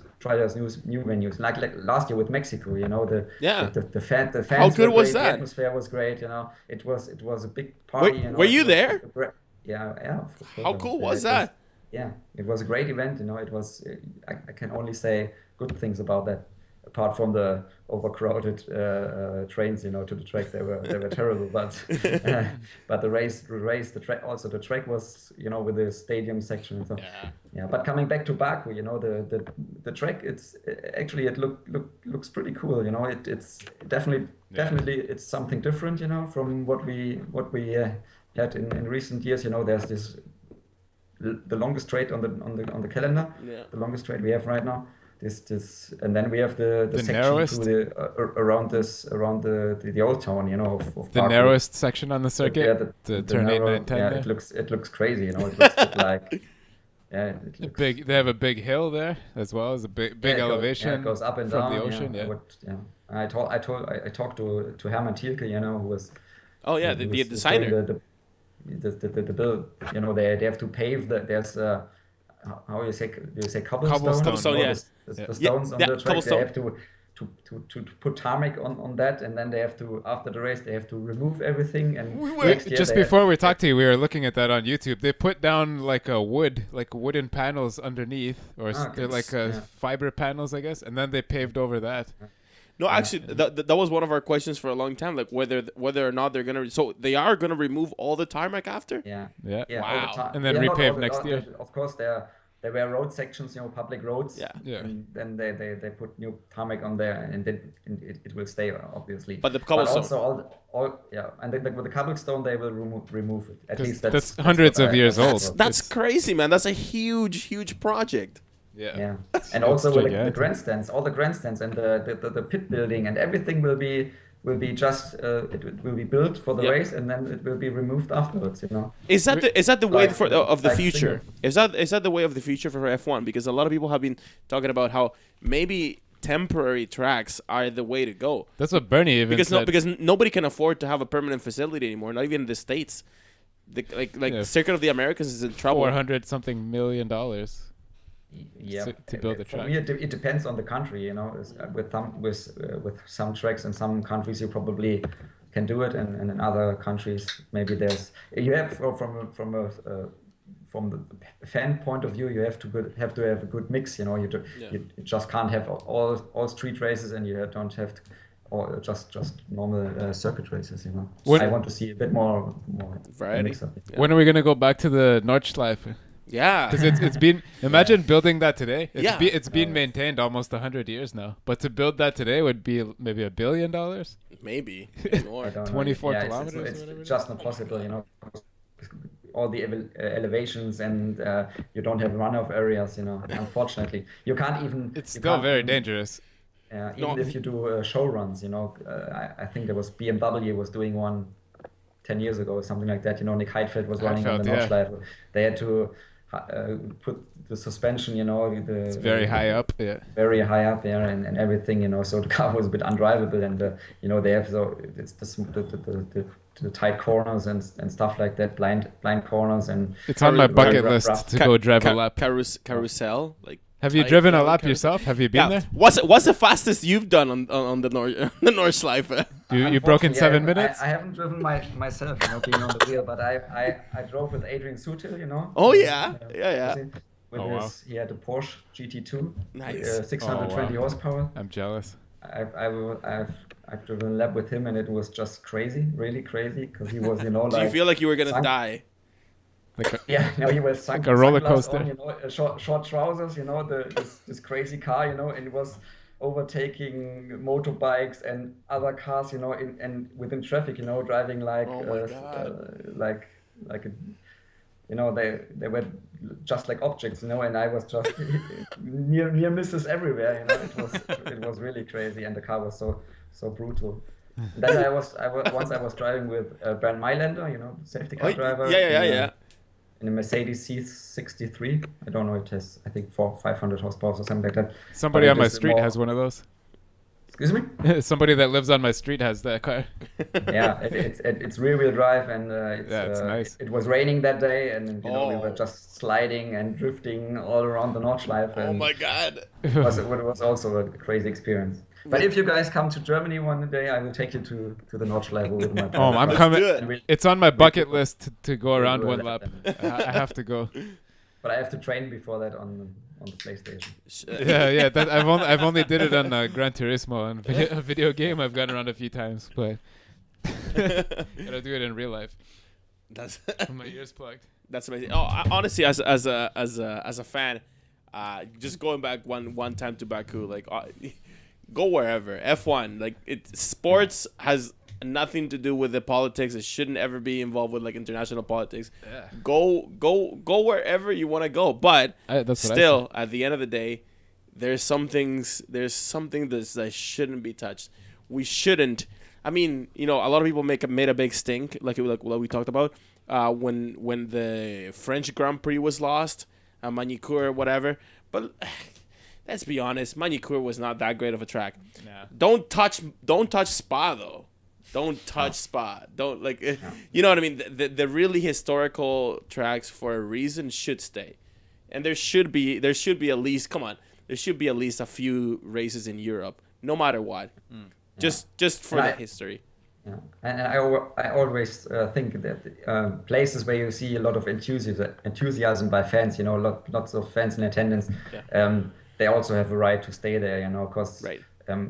new venues like last year with Mexico. The fans. How good were was great, that? The atmosphere was great. It was a big party. Were you there? Yeah. How cool was that? It was a great event. It was. I can only say good things about that. Apart from the overcrowded trains, to the track, they were terrible. But the track, also the track was, with the stadium section and so. Yeah. But coming back to Baku, the track, it looks pretty cool. It's definitely it's something different. From what we had in recent years. There's this the longest straight on the calendar. Yeah. The longest straight we have right now. This and then we have the section narrowest? around the old town, of the Baku. Narrowest section on the circuit. The turn 8, 9, 10. Yeah, it looks crazy, It looks like it looks big. They have a big hill there as well as a big elevation. It goes up and from down the ocean. I talked to Hermann Thielke, who was the designer. The build, they have to pave there's how you say cobblestone? Cobblestone, The stones on the track. Cobblestone. They have to put tarmac on that, and then they have to, after the race, they have to remove everything. And just before we talked to you, we were looking at that on YouTube. They put down like wooden panels underneath, or they're like fiber panels, I guess, and then they paved over that. No, actually, that was one of our questions for a long time, like whether or not they're gonna. So they are gonna remove all the tarmac after. Yeah. Wow. And then repave next year. Of course, there were road sections, public roads. Yeah. And then they put new tarmac on there, and then it will stay, obviously. But the cobblestone. But also and then with the cobblestone they will remove it. At least that's hundreds of years old. That's crazy, man. That's a huge project. Yeah. And also with the grandstands, all the grandstands and the pit building and everything will be just it will be built for the race, and then it will be removed afterwards. Is that the way of the future? Is that the way of the future for F1? Because a lot of people have been talking about how maybe temporary tracks are the way to go. That's what Bernie even said. Because nobody can afford to have a permanent facility anymore. Not even in the States. Circuit of the Americas is in trouble. $400-something million. Yeah, to build a track. For me, it depends on the country. With some tracks in some countries you probably can do it, and in other countries maybe you have from the fan point of view, you have to have a good mix. You just can't have all street races, and you don't have or just normal circuit races. You know, When- I want to see a bit more Variety. mix of it. Yeah. When are we gonna go back to the Nordschleife? Yeah. Because it's been imagine building that today. Yeah. It's been maintained almost 100 years now. But to build that today would be maybe $1 billion. Maybe I more. don't know. 24 Yeah, kilometers or It's whatever it is? just not possible, you know. All the elevations and you don't have runoff areas, you know. Unfortunately, you can't even. It's you still can't very even- dangerous. Even No. if you do show runs, you know, I think there was BMW was doing one 10 years ago or something like that. You know, Nick Heidfeld was running on the Heidfeld, yeah. Nordschleife. They had to put the suspension, you know, It's very high up. Yeah. very high up there and everything, you know. So the car was a bit undrivable, and you know, they have it's the tight corners and stuff like that, blind corners, and It's on my Very bucket rough. list to go drive a lap. Carousel. Like. Have you tight driven a little lap carousel. yourself? Have you been Yeah. there? What's the fastest you've done on the Nordschleife? You broke in Unfortunately, 7 minutes? I haven't driven myself, you know, being on the wheel, but I drove with Adrian Sutil, you know. Oh, yeah. Yeah. With Oh, wow. he had a Porsche GT2, Nice. 620 Oh, wow. horsepower. I'm jealous. I've driven a lap with him, and it was just crazy, really crazy, because he was, you know, Do like you feel like you were gonna sunk- die? Like a, yeah, you know, he was Like a roller coaster. On, you know, short trousers, you know, this crazy car, you know, and it was overtaking motorbikes and other cars, you know, and within traffic, you know, driving like Oh my God. like a, you know, they were just like objects, you know, and I was just near misses everywhere, you know. It was really crazy, and the car was so brutal. Then I was driving with Bernd Mailänder, you know, safety car driver. Yeah. In a Mercedes C63. I don't know, it has, I think, 500 horsepower or something like that. somebody But on it my is street more- has one of those. Excuse me? Somebody that lives on my street has that car. Yeah, it's rear-wheel drive, and It's nice. It was raining that day, and you know, we were Oh. just sliding and drifting all around the Nordschleife. Oh And my God. it was also a crazy experience. But if you guys come to Germany one day, I will take you to the Nordschleife with my Oh, I'm Let's coming. do it. And we'll- It's on my bucket list to go we'll around do a one lap. lap I have to go. But I have to train before that on the PlayStation. Yeah. I've only did it on Gran Turismo, and a video game I've gone around a few times, but gotta do it in real life. That's With my ears plugged. that's amazing. Oh, honestly, as a fan, just going back one time to Baku, like go wherever. F1, like sports has nothing to do with the politics. It shouldn't ever be involved with like international politics. Yeah. Go wherever you want to go, but That's what I still at the end of the day, there's something that shouldn't be touched. We shouldn't. I mean, you know, a lot of people made a big stink, like what we talked about, when the French Grand Prix was lost, Magny-Cours, whatever. But let's be honest, Magny-Cours was not that great of a track. Nah. Don't touch Spa though. Don't touch Spa. Don't you know what I mean? The really historical tracks for a reason should stay, and there should be at least a few races in Europe, no matter what. Just for the history. Yeah, and I always think that places where you see a lot of enthusiasm by fans, you know, lots of fans in attendance, they also have a right to stay there, you know, because Right.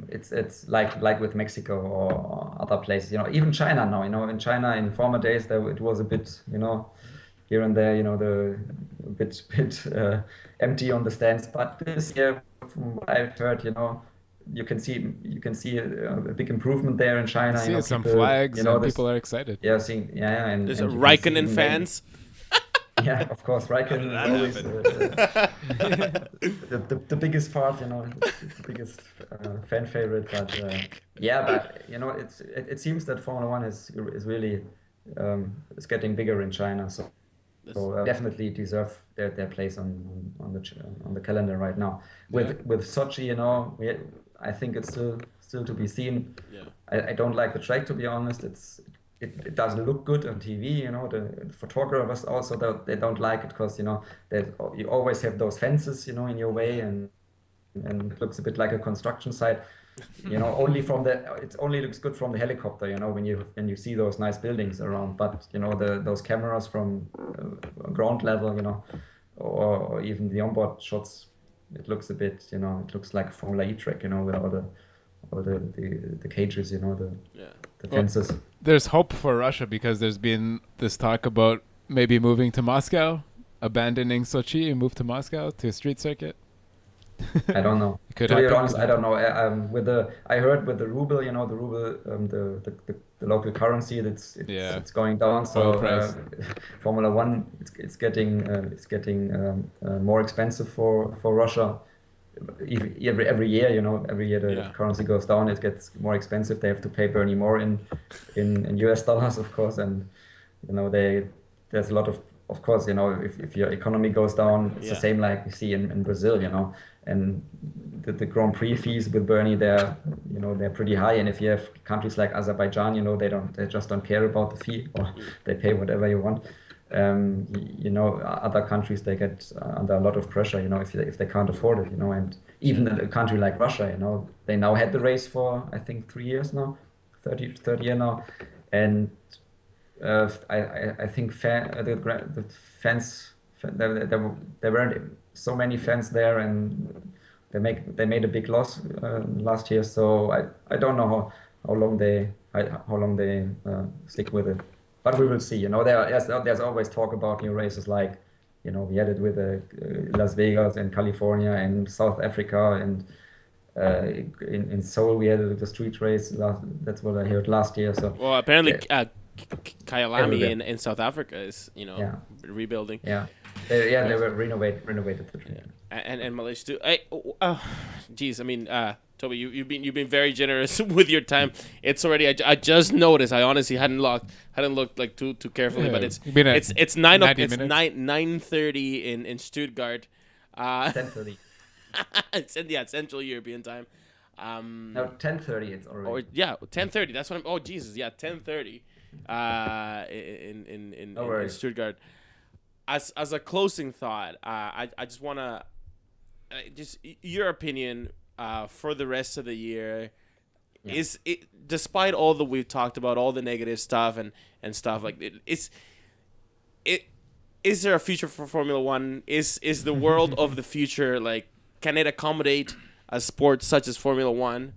It's like with Mexico or other places, you know, even China now, you know, in China in former days it was a bit, you know, here and there, you know, a bit empty on the stands, but this year, from what I've heard, you know, you can see a big improvement there in China. See you know, some people, flags, you know, and this- people are excited. Yeah, and There's and a you can see Raikkonen maybe- fans. Yeah, of course, Raikkonen is always the biggest part, you know, the biggest fan favorite. But but you know, it seems that Formula One is really is getting bigger in China, so definitely deserve their place on the calendar right now. With Sochi, you know, I think it's still to be seen. Yeah. I don't like the track, to be honest. It doesn't look good on TV, you know. The photographers also they don't like it because, you know, you always have those fences, you know, in your way, and it looks a bit like a construction site. You know, it only looks good from the helicopter, you know, when you see those nice buildings around. But you know, those cameras from ground level, you know, or even the onboard shots, it looks a bit, you know, it looks like a Formula E track, you know, with or the cages, the fences. Well, there's hope for Russia because there's been this talk about maybe moving to Moscow, abandoning Sochi and move to Moscow to a street circuit. I don't know. To be honest, I don't know. I heard with the ruble, the ruble, the local currency, it's going down. So Formula One, it's getting more expensive for Russia. Every year, every year the currency goes down. It gets more expensive. They have to pay Bernie more in US dollars, of course, and there's a lot of course, if your economy goes down, it's the same like we see in Brazil, and the Grand Prix fees with Bernie, they're pretty high. And if you have countries like Azerbaijan, they just don't care about the fee, or they pay whatever you want. Other countries, they get under a lot of pressure, if they can't afford it, and even a country like Russia, they now had the race for, I think, 3 years now, third year now, and I think the fans, there weren't so many fans there, and they made a big loss last year. So I don't know how long they stick with it, but we will see. There's always talk about new races like we had it with Las Vegas and California and South Africa, and in Seoul we had the street race. That's what I heard last year. So well, apparently. Kyalami in South Africa is rebuilding. Yeah, they were renovated the track. And Malaysia too. Geez, I mean, Toby, you've been very generous with your time. It's already. I just noticed. I honestly hadn't looked like too carefully, but it's 9:30 in Stuttgart. 10:30. It's Central European time. No, 10:30. It's already. Or 10:30. That's what I'm. Oh Jesus, 10:30. In Stuttgart. As a closing thought, I just wanna just your opinion for the rest of the year. Yeah. Is it, despite all that we've talked about, all the negative stuff and stuff like is there a future for Formula One? Is the world of the future, like, can it accommodate a sport such as Formula One?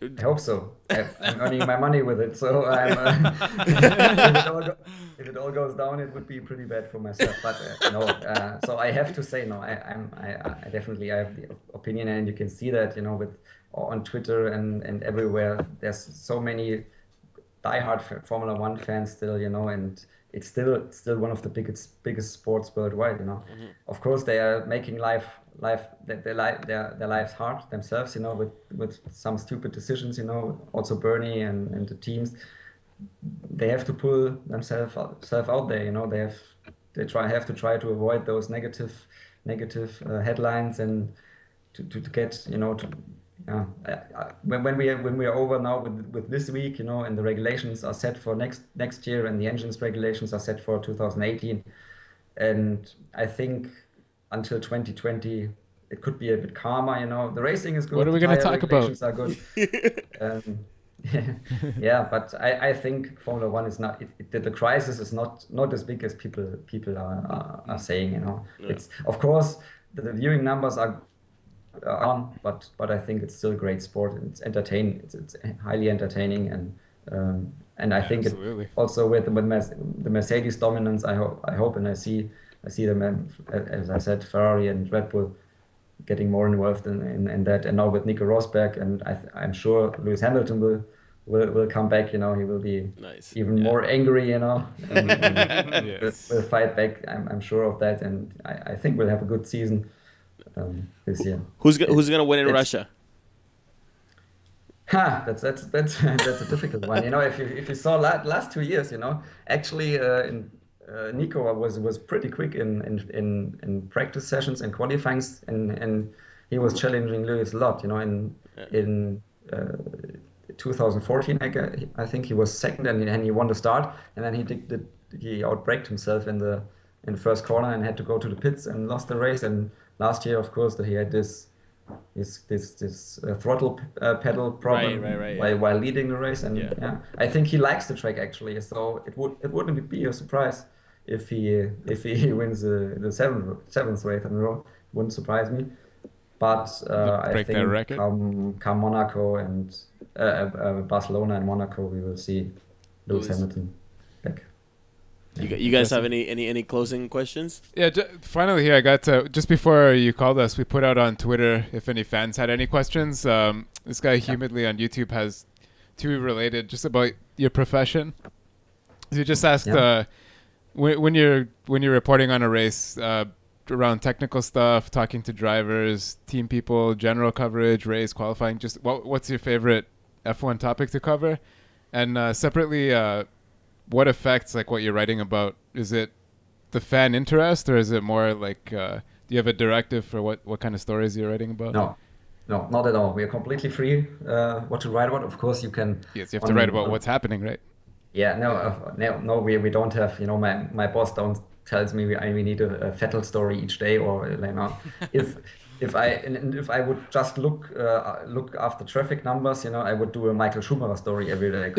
I hope so. I'm earning my money with it, so if it all goes down, it would be pretty bad for myself. But so I have to say no. I definitely have the opinion, and you can see that with on Twitter and everywhere. There's so many diehard Formula One fans still, and it's still one of the biggest sports worldwide. Mm-hmm. Of course, they are making their lives hard themselves, with some stupid decisions, also Bernie and the teams, they have to pull themselves out there, they have to try to avoid those negative headlines, and to get, when we are over now with this week, and the regulations are set for next year, and the engines regulations are set for 2018, and I think until 2020 it could be a bit calmer. The racing is good. What are we going to talk about? Are good. Yeah, but I think Formula One is not. The crisis is not as big as people are saying. Yeah. It's, of course, the viewing numbers are on, but I think it's still a great sport. It's entertaining. It's highly entertaining, and I think also with the Mercedes dominance, I hope and I see them, as I said, Ferrari and Red Bull getting more involved in that, and now with Nico Rosberg, and I'm sure Lewis Hamilton will come back. He will be even more angry. And yes. will fight back. I'm sure of that, and I think we'll have a good season this year. Who's gonna win in Russia? That's a difficult one. If you saw last 2 years, actually Nico was pretty quick in practice sessions and qualifying, and he was challenging Lewis a lot. In 2014, I think he was second, and he won the start, and then he outbraked himself in the first corner and had to go to the pits and lost the race. And last year, of course, that he had this throttle pedal problem while leading the race, and I think he likes the track actually. So it wouldn't be a surprise if he wins the seventh race in a row. Wouldn't surprise me. But I think record? come Monaco and Barcelona and Monaco, we will see Lewis Hamilton back. You guys have any closing questions? Yeah, finally here I got just before you called us, we put out on Twitter if any fans had any questions. This guy Humidly on YouTube has two related just about your profession. So you just asked when you're reporting on a race around technical stuff, talking to drivers, team people, general coverage, race qualifying. Just what's your favorite F1 topic to cover? And separately, what affects like what you're writing about? Is it the fan interest, or is it more like do you have a directive for what kind of stories you're writing about? No, not at all. We are completely free what to write about. Of course, you can. Yes, you have to write about what's happening, right? Yeah, no, we don't have. My boss tells me we need a Vettel story each day, or if I would just look after traffic numbers, I would do a Michael Schumacher story every day.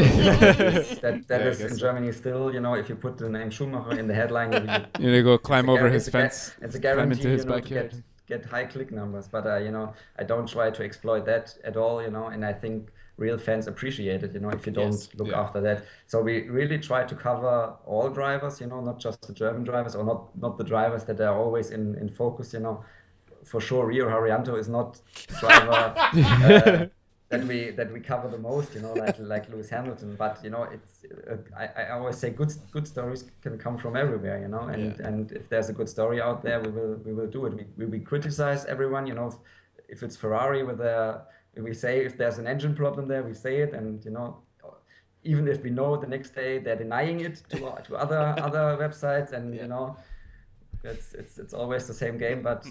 That is in Germany still. If you put the name Schumacher in the headline, you go climb over his fence. It's a guarantee, to get high click numbers. But I don't try to exploit that at all. And I think real fans appreciate it, if you don't look after that. So we really try to cover all drivers, not just the German drivers, or not the drivers that are always in focus, For sure, Rio Haryanto is not driver that we cover the most, like Lewis Hamilton. But it's I always say good stories can come from everywhere, and if there's a good story out there, we will do it. We criticize everyone, if it's Ferrari we say if there's an engine problem there, we say it, and even if we know the next day they're denying it to other websites, and it's always the same game, but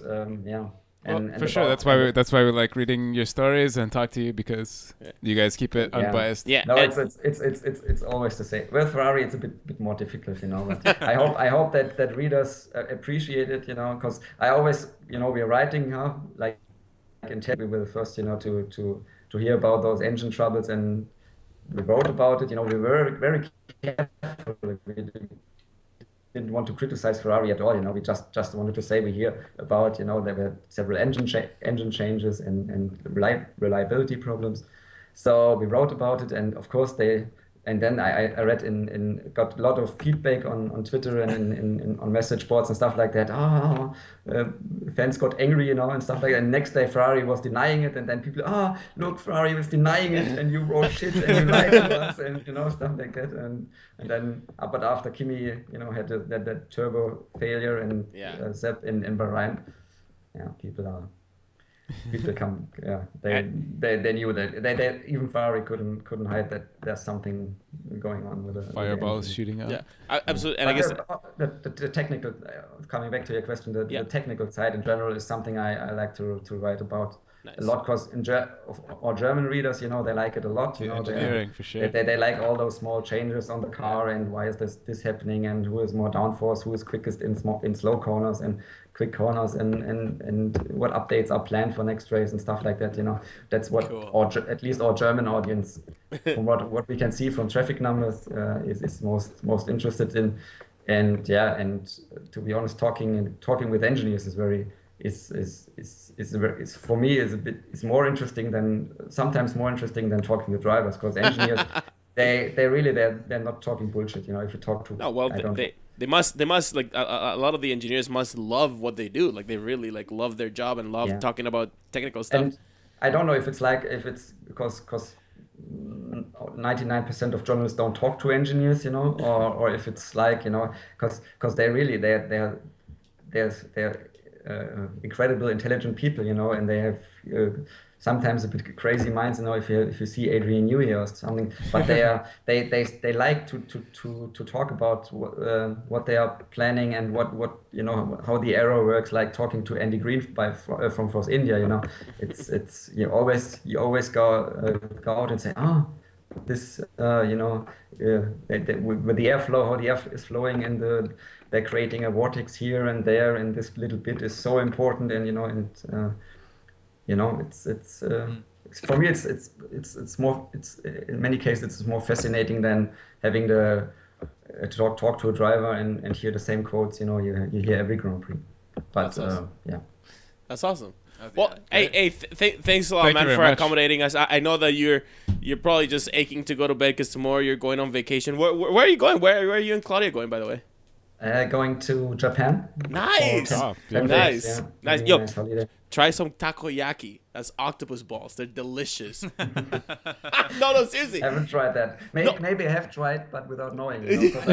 And for sure, that's why we like reading your stories and talk to you, because you guys keep it unbiased. Yeah, no, it's always the same. With Ferrari, it's a bit more difficult, But I hope that readers appreciate it, because I always, we're writing, like in tech, we were the first, to hear about those engine troubles, and we wrote about it. We were very careful. We didn't want to criticize Ferrari at all. We just wanted to say we hear about, there were several engine changes and reliability problems. So we wrote about it, and of course and then I read got a lot of feedback on Twitter and on message boards and stuff like that. Fans got angry, and stuff like that. And next day Ferrari was denying it, and then people, look, Ferrari was denying it, and you wrote shit and you lied to us, and stuff like that. And then, but after Kimi, had that turbo failure and Zeb in Bahrain, people come, they knew that they even Ferrari couldn't hide that there's something going on with the fireballs shooting out. Yeah, absolutely. And I guess the technical, coming back to your question, the technical side in general is something I like to write about. Nice. A lot, because our German readers, they like it a lot. Engineering, for sure. They like all those small changes on the car, and why is this happening, and who is more downforce, who is quickest in slow corners and quick corners, and what updates are planned for next race and stuff like that. That's what at least our German audience, from what we can see from traffic numbers, is most interested in. And to be honest, talking with engineers is very. Is for me is more interesting sometimes more interesting than talking to drivers, because engineers they're not talking bullshit. If you talk to they must like a lot of the engineers must love what they do. Like they really love their job and love talking about technical stuff. And I don't know if it's because 99% of journalists don't talk to engineers, or if it's because they're incredible, intelligent people, and they have sometimes a bit crazy minds, if you see Adrian Newey or something. But they like to talk about what they are planning and what how the aero works. Like talking to Andy Green from Force India, it's you always go out and say, this with the airflow, how the air is flowing, and they're creating a vortex here and there, and this little bit is so important, and it's for me it's more, in many cases it's more fascinating than having the talk to a driver and hear the same quotes you hear every Grand Prix. But that's awesome. That's awesome. Well, thanks a lot, Thank you man, very for much. accommodating us. I know that you're probably just aching to go to bed because tomorrow you're going on vacation. Where are you going? Where are you and Claudia going, by the way? Going to Japan. Nice. Oh, 10 beautiful. Nice. days, yeah. Nice. Really Yo, nice holiday. try some takoyaki. That's octopus balls. They're delicious. No, seriously. I haven't tried that. No. Maybe I have tried, but without knowing. You know, 'cause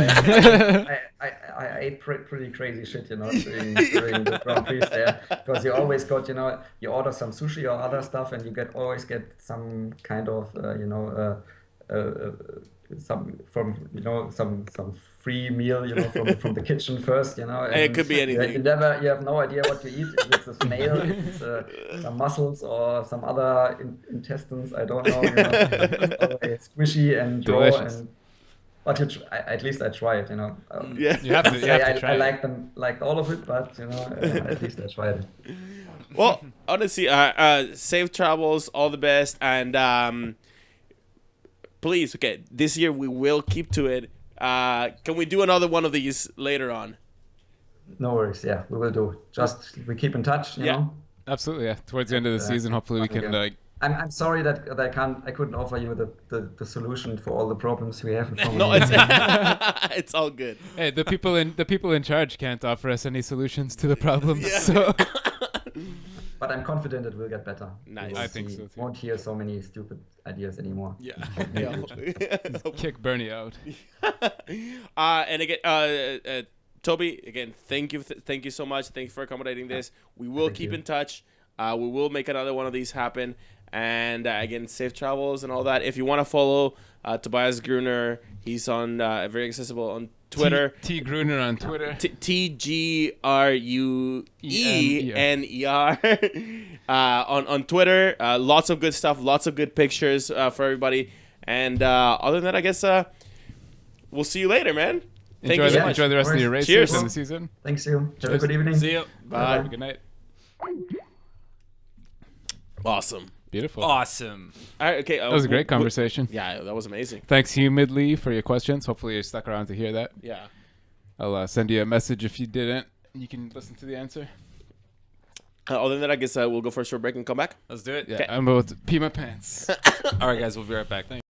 I ate pretty crazy shit, you know, during the Grand Prix there. Because you always got, you know, you order some sushi or other stuff, and you always get some kind of, some from, you know, some free meal, you know, from the kitchen first, you know. And it could be anything. You have no idea what you eat. If it's a snail, if it's some mussels or some other intestines, I don't know. You know, it's always squishy and raw. Delicious. But at least I try it, you know. Yeah. You have to try I it. liked all of it, but you know, at least I tried it. Well, honestly, safe travels, all the best, and please, okay, this year we will keep to it. Can we do another one of these later on? No worries, yeah, we will do. Just we keep in touch, you know. Absolutely, yeah. Towards the end of the season, hopefully we can like. I'm sorry that I couldn't offer you the solution for all the problems we have in Formula No, One. it's all good. Hey, the people in charge can't offer us any solutions to the problems. So But I'm confident it will get better. Nice. You will I think so, too. Won't hear so many stupid ideas anymore. Yeah. kick Bernie out. And again, Toby, again, thank you so much. Thank you for accommodating this. We will keep in touch. We will make another one of these happen. And again, safe travels and all that. If you want to follow Tobias Grüner, he's on very accessible on Twitter. T Grüner on Twitter. TGRUENER on Twitter. Lots of good stuff. Lots of good pictures for everybody. And other than that, I guess we'll see you later, man. Thank you so much. Enjoy the rest of your races Cheers. in the season. Thanks, you. Have a good evening. See you. Bye. Good night. Awesome. Beautiful. Awesome. All right, okay. That was a great conversation. Yeah, that was amazing. Thanks, Humidly, for your questions. Hopefully you stuck around to hear that. Yeah. I'll send you a message if you didn't. You can listen to the answer. Other than that, I guess we'll go for a short break and come back. Let's do it. Yeah, Okay. I'm about to pee my pants. All right, guys. We'll be right back. Thanks.